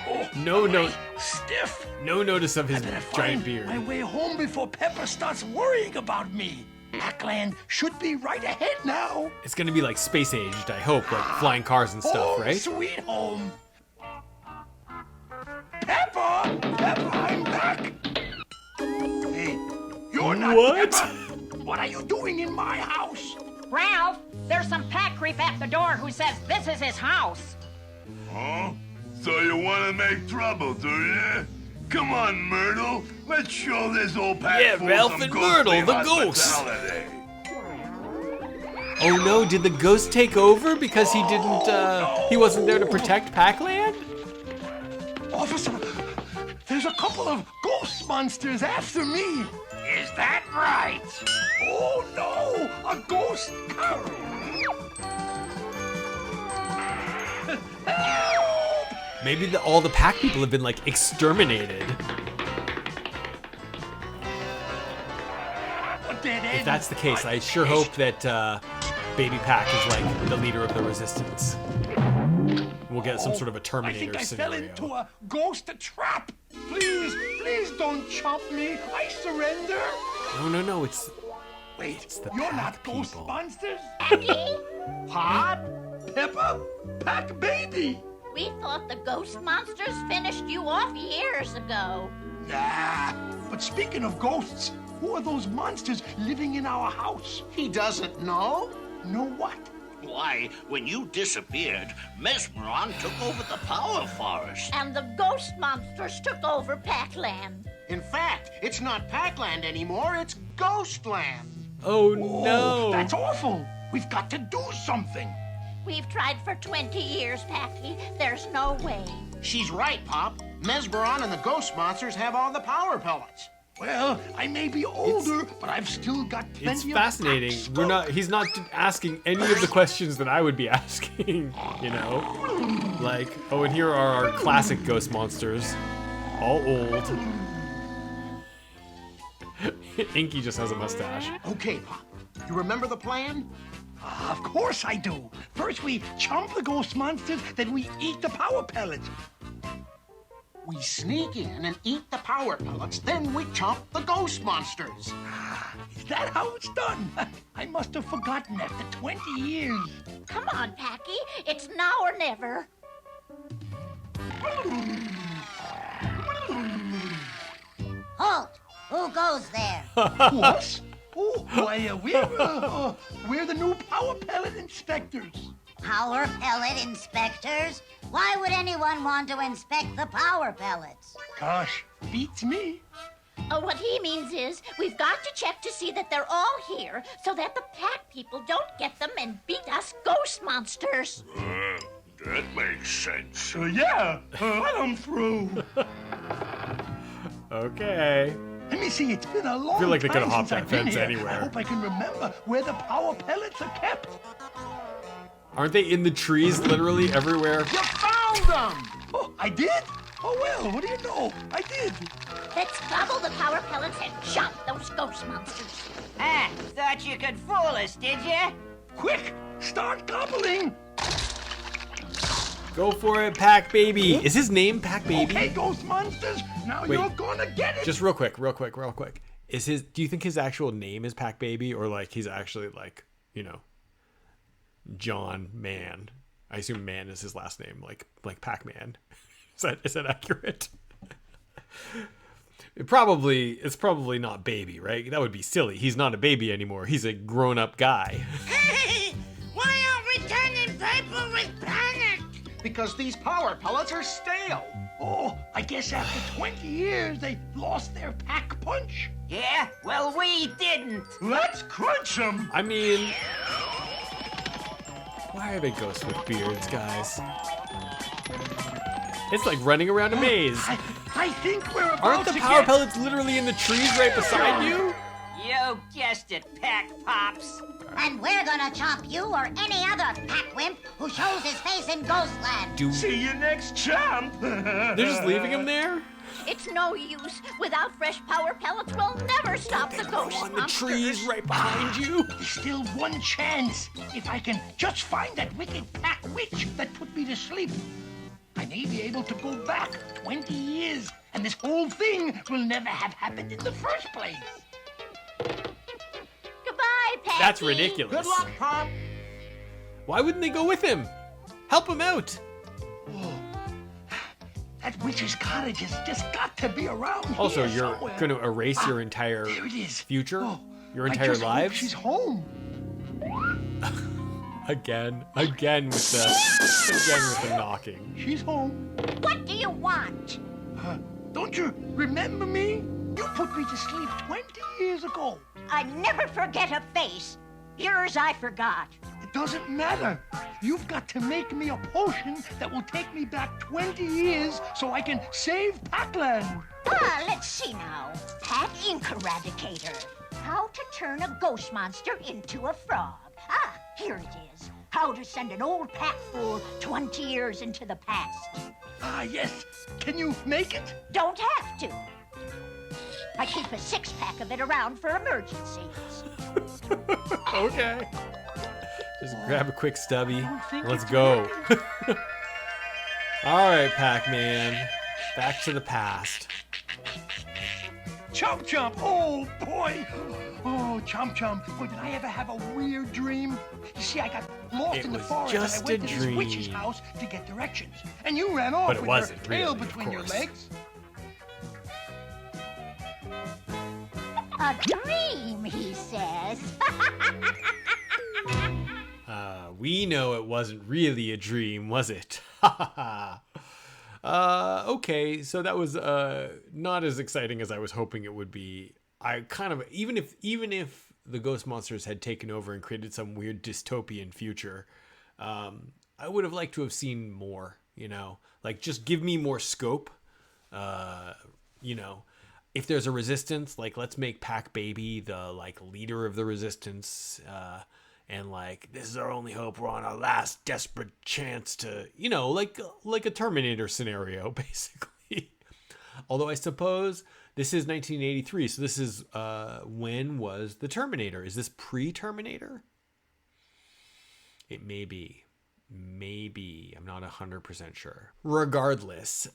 [SPEAKER 2] Oh,
[SPEAKER 1] No
[SPEAKER 2] stiff.
[SPEAKER 1] no notice of his
[SPEAKER 2] I better
[SPEAKER 1] giant
[SPEAKER 2] find
[SPEAKER 1] beard.
[SPEAKER 2] my way home before Pepper starts worrying about me. Pac-Land should be right ahead now.
[SPEAKER 1] It's gonna be like space aged, I hope, like flying cars and stuff,
[SPEAKER 2] Home,
[SPEAKER 1] right?
[SPEAKER 2] sweet home. Pepper, I'm back. Hey, you're not
[SPEAKER 1] What?
[SPEAKER 2] Pepper. What are you doing in my house?
[SPEAKER 8] Ralph, there's some pack creep at the door who says this is his house.
[SPEAKER 9] Huh? So you want to make trouble, do you? Come on, Myrtle. Let's show this old pack
[SPEAKER 1] Yeah,
[SPEAKER 9] fool
[SPEAKER 1] Ralph
[SPEAKER 9] some
[SPEAKER 1] and
[SPEAKER 9] ghostly
[SPEAKER 1] Myrtle, the ghosts.
[SPEAKER 9] hospitality.
[SPEAKER 1] Oh no, did the ghost take over because he didn't, he wasn't there to protect Pac-Land?
[SPEAKER 2] Officer, there's a couple of ghost monsters after me.
[SPEAKER 4] Is that right?
[SPEAKER 2] Oh no, a ghost carol. Help!
[SPEAKER 1] Maybe all the Pac people have been, like, exterminated.
[SPEAKER 2] A dead end.
[SPEAKER 1] If that's the case, I sure hope that Baby Pac is, like, the leader of the resistance. We'll get some sort of a
[SPEAKER 2] I
[SPEAKER 1] Terminator
[SPEAKER 2] think I fell
[SPEAKER 1] scenario.
[SPEAKER 2] into a ghost trap. Please don't chomp me. I surrender.
[SPEAKER 1] No, it's...
[SPEAKER 2] Wait,
[SPEAKER 1] It's the
[SPEAKER 2] you're
[SPEAKER 1] Pac
[SPEAKER 2] not ghost
[SPEAKER 1] people.
[SPEAKER 2] monsters?
[SPEAKER 3] Packy,
[SPEAKER 2] Pop? Peppa? Pac baby?
[SPEAKER 3] we thought the ghost monsters finished you off years ago.
[SPEAKER 2] Nah, but speaking of ghosts, who are those monsters living in our house?
[SPEAKER 4] He doesn't know?
[SPEAKER 2] Know what?
[SPEAKER 10] Why, when you disappeared, Mezmaron took over the power forest.
[SPEAKER 3] And the ghost monsters took over Pac-Land.
[SPEAKER 4] In fact, it's not Pac-Land anymore, it's Ghostland.
[SPEAKER 1] Oh
[SPEAKER 2] Oh,
[SPEAKER 1] no!
[SPEAKER 2] that's awful. We've got to do something.
[SPEAKER 3] We've tried for 20 years, Packy. There's no way.
[SPEAKER 4] She's right, Pop. Mezmaron and the ghost monsters have all the power pellets.
[SPEAKER 2] Well, I may be older, but I've still got plenty
[SPEAKER 1] It's
[SPEAKER 2] of
[SPEAKER 1] fascinating. He's not asking any of the questions that I would be asking, you know? Like, oh, and here are our classic ghost monsters. All old. Inky just has a mustache.
[SPEAKER 2] Okay, Pop.
[SPEAKER 4] You remember the plan?
[SPEAKER 2] Of course I do. First we chomp the ghost monsters, then we eat the power pellets.
[SPEAKER 4] We sneak in and eat the power pellets, then we chomp the ghost monsters.
[SPEAKER 2] Is that how it's done? I must have forgotten after 20 years.
[SPEAKER 3] Come on, Packy. It's now or never.
[SPEAKER 11] Halt! Who goes there?
[SPEAKER 2] Us? Oh, why, we're the new power pellet inspectors.
[SPEAKER 11] Power pellet inspectors? Why would anyone want to inspect the power pellets?
[SPEAKER 2] Gosh, beats me.
[SPEAKER 3] What he means is we've got to check to see that they're all here so that the Pac people don't get them and beat us ghost monsters.
[SPEAKER 9] That makes sense.
[SPEAKER 2] Yeah, I'm through.
[SPEAKER 1] Okay.
[SPEAKER 2] Let me see, it's been a long
[SPEAKER 1] feel like they
[SPEAKER 2] time
[SPEAKER 1] could've hopped
[SPEAKER 2] since I've
[SPEAKER 1] that
[SPEAKER 2] been
[SPEAKER 1] fence
[SPEAKER 2] here.
[SPEAKER 1] anywhere.
[SPEAKER 2] I hope I can remember where the power pellets are kept.
[SPEAKER 1] Aren't they in the trees literally everywhere?
[SPEAKER 4] You found them!
[SPEAKER 2] Oh, I did? Oh, well, what do you know? I did.
[SPEAKER 3] Let's gobble the power pellets and chomp those ghost monsters.
[SPEAKER 8] Ah, thought you could fool us, did you?
[SPEAKER 2] Quick, start gobbling.
[SPEAKER 1] Go for it, Pac Baby. Is his name Pac Baby?
[SPEAKER 2] Okay, ghost monsters, now
[SPEAKER 1] Wait.
[SPEAKER 2] you're gonna get it.
[SPEAKER 1] Just real quick. Do you think his actual name is Pac Baby, or like he's actually like, you know, John Mann? I assume Mann is his last name, like Pac-Man. Is that accurate? It's probably not baby, right? That would be silly. He's not a baby anymore. He's a grown-up guy.
[SPEAKER 4] Hey, why aren't we turning purple with panic? Because these power pellets are stale.
[SPEAKER 2] Oh, I guess after 20 years, they lost their pack punch.
[SPEAKER 8] Yeah? Well, we didn't.
[SPEAKER 2] Let's crunch them.
[SPEAKER 1] I mean, why are they ghosts with beards, guys? It's like running around a maze.
[SPEAKER 2] I think we're about
[SPEAKER 1] Aren't the
[SPEAKER 2] to
[SPEAKER 1] power
[SPEAKER 2] get...
[SPEAKER 1] pellets literally in the trees right beside you?
[SPEAKER 8] You guessed it, Pac Pops.
[SPEAKER 11] And we're gonna chomp you or any other Pac Wimp who shows his face in Ghostland.
[SPEAKER 9] See you next chomp.
[SPEAKER 1] They're just leaving him there?
[SPEAKER 3] It's no use. Without fresh power pellets, we'll never stop the ghost
[SPEAKER 1] On the
[SPEAKER 3] monsters.
[SPEAKER 1] trees right behind you?
[SPEAKER 2] There's still one chance. If I can just find that wicked Pac witch that put me to sleep, I may be able to go back 20 years, and this whole thing will never have happened in the first place.
[SPEAKER 3] Goodbye, Packy.
[SPEAKER 1] That's ridiculous.
[SPEAKER 4] Good luck, Pop.
[SPEAKER 1] Why wouldn't they go with him? Help him out.
[SPEAKER 2] Oh, that witch's cottage has just got to be around
[SPEAKER 1] Also,
[SPEAKER 2] here
[SPEAKER 1] you're
[SPEAKER 2] somewhere.
[SPEAKER 1] going to erase your entire
[SPEAKER 2] There it is.
[SPEAKER 1] future?
[SPEAKER 2] Oh,
[SPEAKER 1] Your
[SPEAKER 2] I
[SPEAKER 1] entire
[SPEAKER 2] just hope
[SPEAKER 1] lives?
[SPEAKER 2] she's home.
[SPEAKER 1] Again with the knocking.
[SPEAKER 2] She's home.
[SPEAKER 3] What do you want?
[SPEAKER 2] Don't you remember me? You put me to sleep 20 years ago.
[SPEAKER 3] I never forget a face. Yours I forgot.
[SPEAKER 2] It doesn't matter. You've got to make me a potion that will take me back 20 years so I can save Pac-Land.
[SPEAKER 3] Let's see now. Pac Ink Eradicator. How to turn a ghost monster into a frog. Here it is. How to send an old pack fool 20 years into the past.
[SPEAKER 2] Yes. Can you make it?
[SPEAKER 3] Don't have to. I keep a 6-pack of it around for emergencies.
[SPEAKER 1] Okay. Just grab a quick stubby.
[SPEAKER 2] think
[SPEAKER 1] Let's
[SPEAKER 2] it's
[SPEAKER 1] go. All right, Pac-Man. Back to the past.
[SPEAKER 2] Chomp Chomp. Oh, boy. Oh, Chomp Chomp. Boy, did I ever have a weird dream. You see, I got lost
[SPEAKER 1] It
[SPEAKER 2] in the
[SPEAKER 1] was
[SPEAKER 2] forest
[SPEAKER 1] just
[SPEAKER 2] and I went
[SPEAKER 1] a
[SPEAKER 2] to this witch's
[SPEAKER 1] dream.
[SPEAKER 2] house to get directions. And you ran off
[SPEAKER 1] But it
[SPEAKER 2] with
[SPEAKER 1] wasn't
[SPEAKER 2] your tail
[SPEAKER 1] really, of
[SPEAKER 2] between your
[SPEAKER 1] course.
[SPEAKER 2] legs.
[SPEAKER 3] A dream, he says.
[SPEAKER 1] We know it wasn't really a dream, was it? Okay, so that was not as exciting as I was hoping it would be. I kind of even if the ghost monsters had taken over and created some weird dystopian future, I would have liked to have seen more. You know, like just give me more scope. You know, if there's a resistance, like let's make Pac Baby the like leader of the resistance. And like, this is our only hope. We're on our last desperate chance to, you know, like a Terminator scenario, basically. Although I suppose this is 1983, so this is when was the Terminator? Is this pre-Terminator? It may be. Maybe. I'm not 100% sure. Regardless,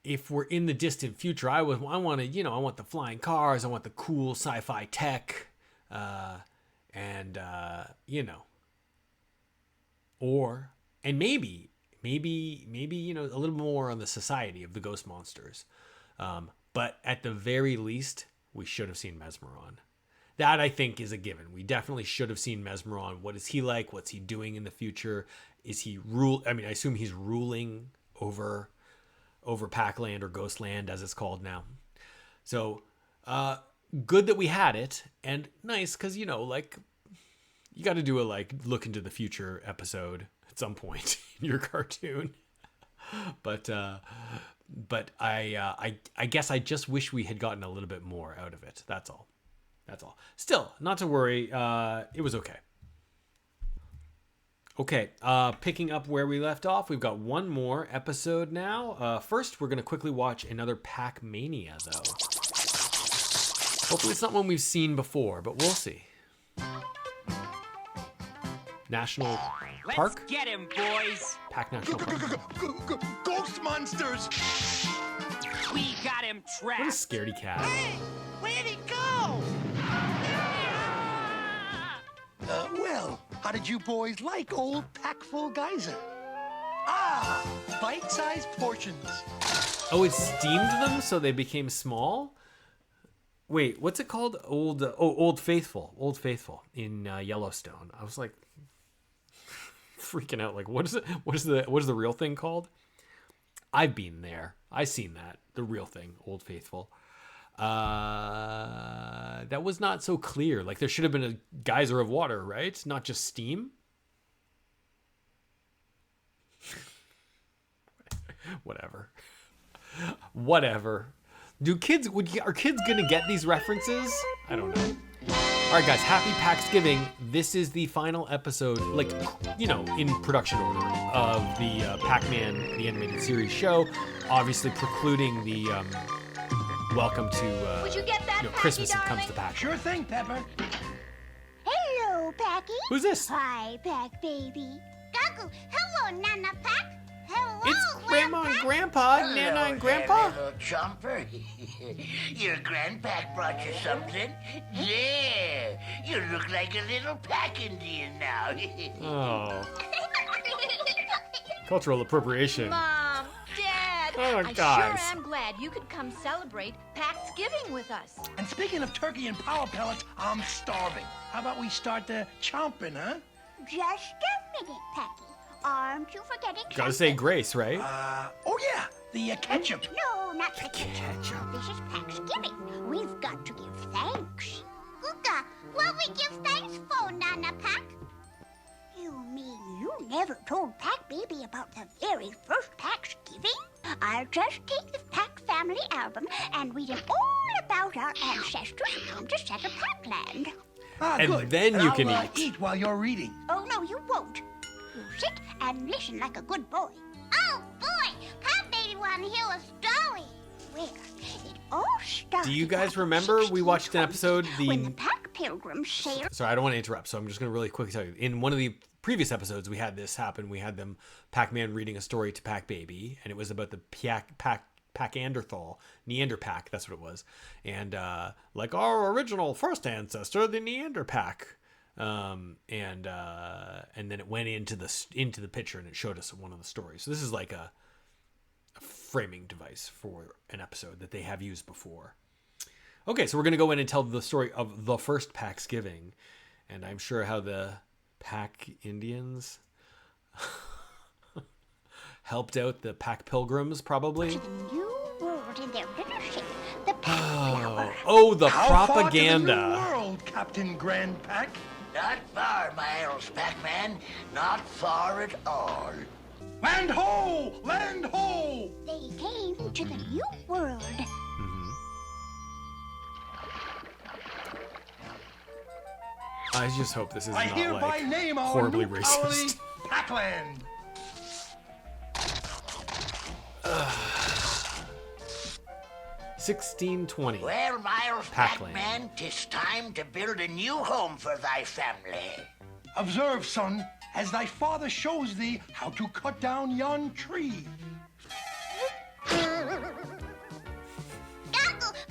[SPEAKER 1] if we're in the distant future, I want to, you know, I want the flying cars. I want the cool sci-fi tech. And, you know, and maybe, you know, a little more on the society of the ghost monsters. But at the very least, we should have seen Mezmaron. That, I think, is a given. We definitely should have seen Mezmaron. What is he like? What's he doing in the future? Is he I assume he's ruling over Pac-Land or Ghostland, as it's called now. So, good that we had it, and nice because, you know, like, you got to do a like look into the future episode at some point in your cartoon. But I guess I just wish we had gotten a little bit more out of it. That's all. Still, not to worry. It was okay. Okay, picking up where we left off, we've got one more episode now. First, we're going to quickly watch another Pac-Mania, though. Hopefully it's not one we've seen before, but we'll see. National Park?
[SPEAKER 8] Let's get him, boys.
[SPEAKER 1] Pac National Park.
[SPEAKER 2] Ghost monsters!
[SPEAKER 8] We got him trapped.
[SPEAKER 1] What a scaredy cat.
[SPEAKER 2] Hey, where'd he go? Well, how did you boys like old Pac-Full Geyser? Bite-sized portions.
[SPEAKER 1] Oh, it steamed them so they became small? Wait, what's it called? Old Faithful. Old Faithful in Yellowstone. I was like freaking out. Like, what is it? What is the real thing called? I've been there. I've seen that. The real thing, Old Faithful. That was not so clear. Like, there should have been a geyser of water, right? Not just steam. Whatever. Whatever. Are kids gonna get these references? I don't know. All right, guys. Happy Paxgiving. This is the final episode, like, you know, in production order of the Pac-Man the animated series show. Obviously, precluding the welcome to
[SPEAKER 3] Would you get that,
[SPEAKER 1] you know,
[SPEAKER 3] Packy,
[SPEAKER 1] Christmas that
[SPEAKER 3] darling?
[SPEAKER 1] comes to Pac.
[SPEAKER 2] Sure thing, Pepper.
[SPEAKER 11] Hello, Packy.
[SPEAKER 1] Who's this?
[SPEAKER 11] Hi, Pac baby. Gaku. Hello, Nana Pac. Hello,
[SPEAKER 1] It's Grandma and Grandpa, Nana and Grandpa.
[SPEAKER 4] Little chomper. Your grandpack brought you something? Yeah, you look like a little Pac Indian now.
[SPEAKER 1] Oh, cultural appropriation.
[SPEAKER 12] Mom, Dad,
[SPEAKER 1] Oh,
[SPEAKER 12] I
[SPEAKER 1] guys.
[SPEAKER 12] sure am glad you could come celebrate Paxgiving with us.
[SPEAKER 2] And speaking of turkey and power pellets, I'm starving. How about we start chomping, huh?
[SPEAKER 11] Just a minute, Packy. Aren't you forgetting
[SPEAKER 1] Gotta say grace, right?
[SPEAKER 2] Oh yeah, the ketchup.
[SPEAKER 11] No, not the ketchup. This is Paxgiving. We've got to give thanks. Uka, what we give thanks for, Nana Pac? You mean you never told Pac Baby about the very first Paxgiving? I'll just take the Pac family album and read him all about our ancestors who came to settle Pacland.
[SPEAKER 2] Ah,
[SPEAKER 1] And
[SPEAKER 2] good.
[SPEAKER 1] then you
[SPEAKER 2] I'll,
[SPEAKER 1] can eat.
[SPEAKER 2] eat while you're reading.
[SPEAKER 11] Oh, no, you won't. You sit and listen like a good boy. Oh, boy! Pac Baby want to hear a story. Well, it all started.
[SPEAKER 1] Do you guys remember we watched an episode,
[SPEAKER 11] when the Pac Pilgrims sailed.
[SPEAKER 1] Sorry, I don't want to interrupt, so I'm just going to really quickly tell you. In one of the previous episodes, we had this happen. We had Pac-Man reading a story to Pac Baby, and it was about the Neanderpac, that's what it was. And like our original first ancestor, the Neanderpac. And then it went into the picture and it showed us one of the stories. So this is like a framing device for an episode that they have used before. Okay, so we're going to go in and tell the story of the first Paxgiving. And I'm sure how the Pac Indians helped out the Pac Pilgrims, probably.
[SPEAKER 11] To the new world in their little ship, the Pac Flower.
[SPEAKER 1] Oh, the
[SPEAKER 2] How
[SPEAKER 1] propaganda.
[SPEAKER 2] far to the new world, Captain Grand Pac?
[SPEAKER 4] Not far, Miles, Pac-Man. Not far at all.
[SPEAKER 2] Land ho! Land ho!
[SPEAKER 11] They came to the new world.
[SPEAKER 1] I just hope this is
[SPEAKER 2] I
[SPEAKER 1] not
[SPEAKER 2] hereby
[SPEAKER 1] like
[SPEAKER 2] name our
[SPEAKER 1] horribly
[SPEAKER 2] new colony,
[SPEAKER 1] racist.
[SPEAKER 2] Pacland.
[SPEAKER 1] Ugh. 1620.
[SPEAKER 4] Well, Miles,
[SPEAKER 1] Pac-Land.
[SPEAKER 4] Pac-Man, 'tis time to build a new home for thy family.
[SPEAKER 2] Observe, son, as thy father shows thee how to cut down yon tree.
[SPEAKER 11] My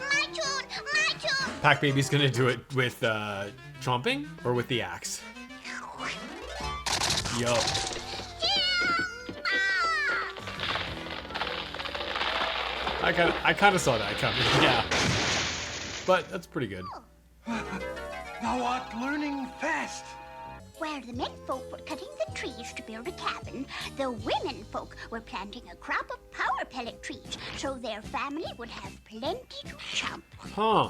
[SPEAKER 11] tune! My tune!
[SPEAKER 1] Pac Baby's gonna do it with chomping or with the axe. Yo. I kind of saw that coming. Yeah. But that's pretty good.
[SPEAKER 2] Thou art learning fast.
[SPEAKER 11] Where the men folk were cutting the trees to build a cabin, the women folk were planting a crop of power pellet trees so their family would have plenty to chomp.
[SPEAKER 1] Huh.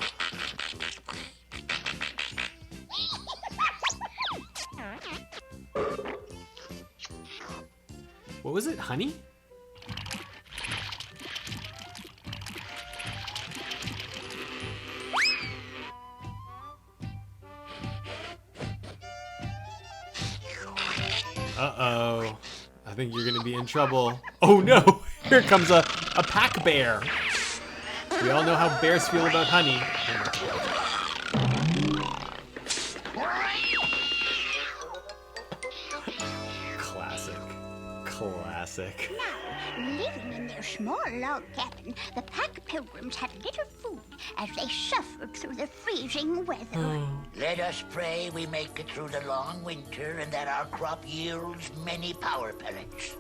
[SPEAKER 1] What was it? Honey? Uh-oh. I think you're gonna be in trouble. Oh no! Here comes a pack bear. We all know how bears feel about honey. Classic.
[SPEAKER 11] Now, living in their small log cabin, the Pac Pilgrims had little food as they suffered through the freezing weather.
[SPEAKER 4] Let us pray we make it through the long winter and that our crop yields many power pellets.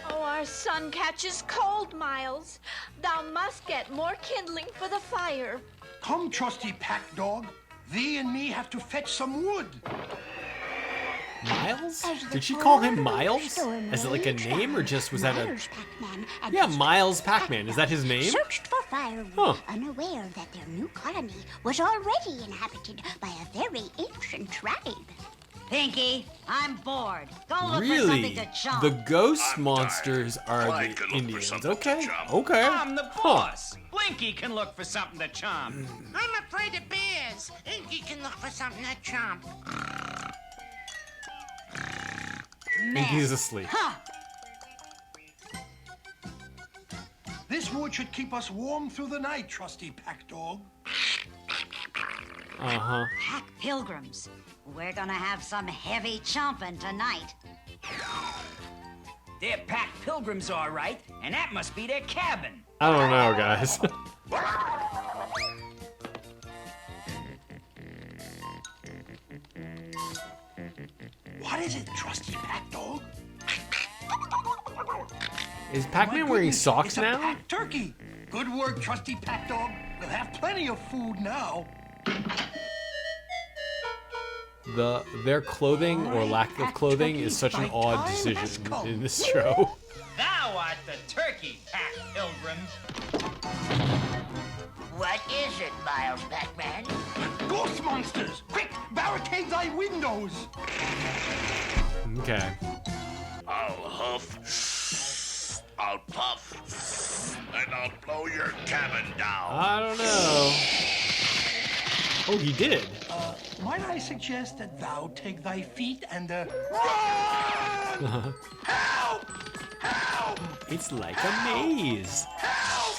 [SPEAKER 12] Oh, our sun catches cold, Miles. Thou must get more kindling for the fire.
[SPEAKER 2] Come, trusty pack dog. Thee and me have to fetch some wood.
[SPEAKER 1] Miles? Did she call him Miles? As like a name, or just was that a... Yeah, Miles Pac-Man. Is that his name?
[SPEAKER 11] Searched for firewood, unaware that their new colony was already inhabited by a very ancient tribe.
[SPEAKER 13] Pinky, I'm bored. Go look for
[SPEAKER 1] Really?
[SPEAKER 13] something to chomp.
[SPEAKER 1] The ghost monsters are
[SPEAKER 10] I
[SPEAKER 1] the
[SPEAKER 10] can look for
[SPEAKER 1] Indians.
[SPEAKER 10] something to
[SPEAKER 1] Okay.
[SPEAKER 10] chomp.
[SPEAKER 1] Okay.
[SPEAKER 5] I'm the boss. Blinky can look for something to chomp.
[SPEAKER 4] I'm afraid of bears. Inky can look for something to chomp.
[SPEAKER 1] He's asleep.
[SPEAKER 2] This wood should keep us warm through the night, trusty pack dog.
[SPEAKER 1] Uh-huh.
[SPEAKER 13] Pack pilgrims. We're gonna have some heavy chomping tonight.
[SPEAKER 5] They're Pac pilgrims, all right, and that must be their cabin.
[SPEAKER 1] I don't know, guys.
[SPEAKER 2] What is it, trusty pack dog?
[SPEAKER 1] Is Pac-Man wearing socks
[SPEAKER 2] it's a
[SPEAKER 1] now?
[SPEAKER 2] pack turkey. Good work, trusty pack dog. We'll have plenty of food now.
[SPEAKER 1] Their clothing or lack of clothing is such an odd decision in this show.
[SPEAKER 5] Thou art the turkey, Pac pilgrim.
[SPEAKER 4] What is it, Miles Pac-Man?
[SPEAKER 2] Ghost monsters! Quick, barricade thy windows!
[SPEAKER 1] Okay.
[SPEAKER 10] I'll huff, I'll puff, and I'll blow your cabin down.
[SPEAKER 1] I don't know. Oh, he did.
[SPEAKER 2] Might I suggest that thou take thy feet and, run! Help! Help!
[SPEAKER 1] It's like a maze.
[SPEAKER 2] Help!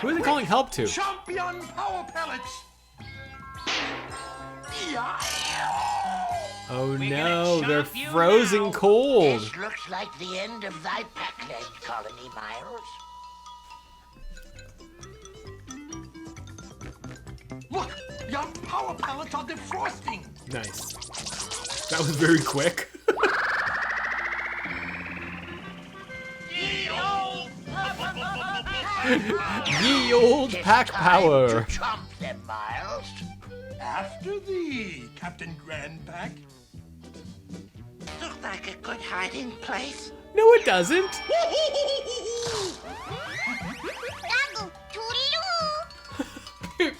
[SPEAKER 1] Who are they calling help to?
[SPEAKER 2] Champion power pellets!
[SPEAKER 1] Oh no, they're frozen cold.
[SPEAKER 4] This looks like the end of thy Pac-Land colony, Miles.
[SPEAKER 2] Look, your power pellets are defrosting.
[SPEAKER 1] Nice. That was very quick. Ye old pack power.
[SPEAKER 4] Chomp them, Miles.
[SPEAKER 2] After thee, Captain Grandpack.
[SPEAKER 4] Look like a good hiding place.
[SPEAKER 1] No, it doesn't.
[SPEAKER 11] Goggle, toodaloo.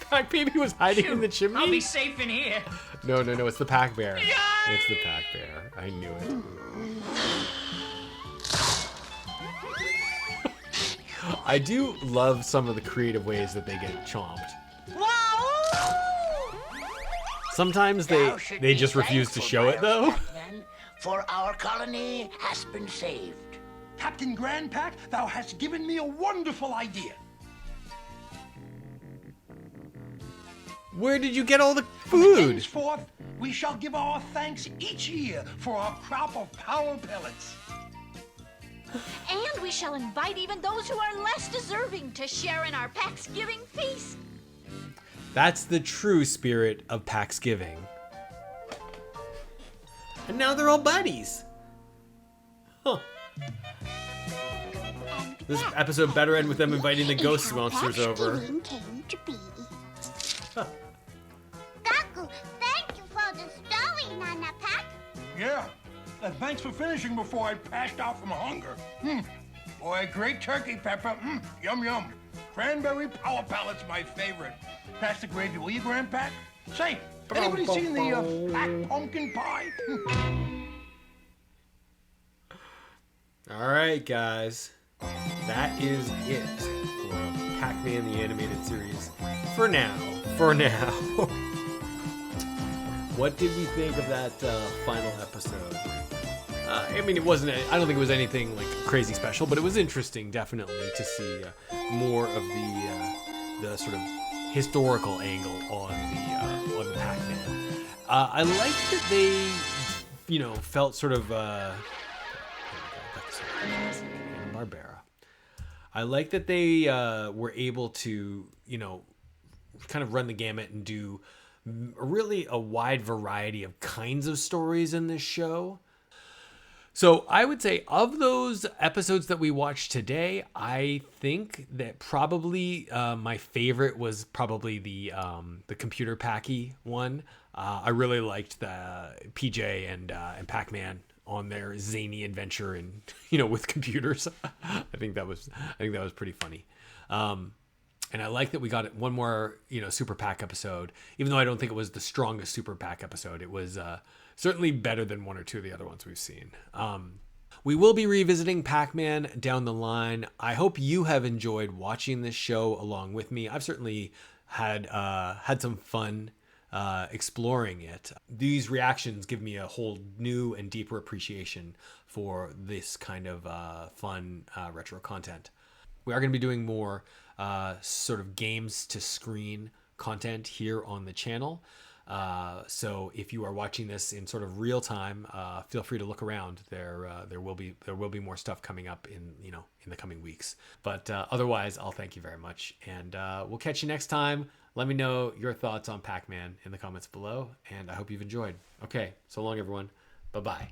[SPEAKER 1] Pac Baby was hiding in the chimney.
[SPEAKER 5] I'll be safe in here.
[SPEAKER 1] No, it's the Pac Bear. It's the Pac Bear. I knew it. I do love some of the creative ways that they get chomped. Sometimes they just refuse to show it though.
[SPEAKER 4] Pac-Man, for our colony has been saved.
[SPEAKER 2] Captain Grandpack, thou hast given me a wonderful idea.
[SPEAKER 1] Where did you get all the food?
[SPEAKER 2] Henceforth, we shall give our thanks each year for our crop of power pellets.
[SPEAKER 12] And we shall invite even those who are less deserving to share in our Paxgiving feast.
[SPEAKER 1] That's the true spirit of Paxgiving. And now they're all buddies. Huh. This episode better end with them inviting the ghost monsters over.
[SPEAKER 11] Came to be. Goggle, thank you for the story, Nana Pack.
[SPEAKER 2] Yeah, and thanks for finishing before I passed out from hunger. Boy, great turkey pepper. Yum yum. Cranberry power pellets, my favorite. Pass the gravy, will you, Grandpack? Say, anybody seen the Pac pumpkin pie?
[SPEAKER 1] All right, guys. That is it for Pac-Man the Animated Series. For now. What did we think of that final episode? I mean, I don't think it was anything like crazy special, but it was interesting, definitely, to see more of the sort of historical angle on the Pac-Man. I like that they, felt sort of hanna-barbara. I like that they were able to, kind of run the gamut and do really a wide variety of kinds of stories in this show. So I would say of those episodes that we watched today, I think that probably my favorite was probably the computer Packy one. I really liked the PJ and Pac-Man on their zany adventure and with computers. I think that was pretty funny. And I like that we got one more, Super-Pac episode, even though I don't think it was the strongest Super-Pac episode. It was certainly better than one or two of the other ones we've seen. We will be revisiting Pac-Man down the line. I hope you have enjoyed watching this show along with me. I've certainly had some fun exploring it. These reactions give me a whole new and deeper appreciation for this kind of fun retro content. We are going to be doing more sort of games to screen content here on the channel. So if you are watching this in sort of real time, feel free to look around. There will be more stuff coming up in the coming weeks. But otherwise, I'll thank you very much, and we'll catch you next time. Let me know your thoughts on Pac-Man in the comments below, and I hope you've enjoyed. Okay, so long everyone. Bye-bye.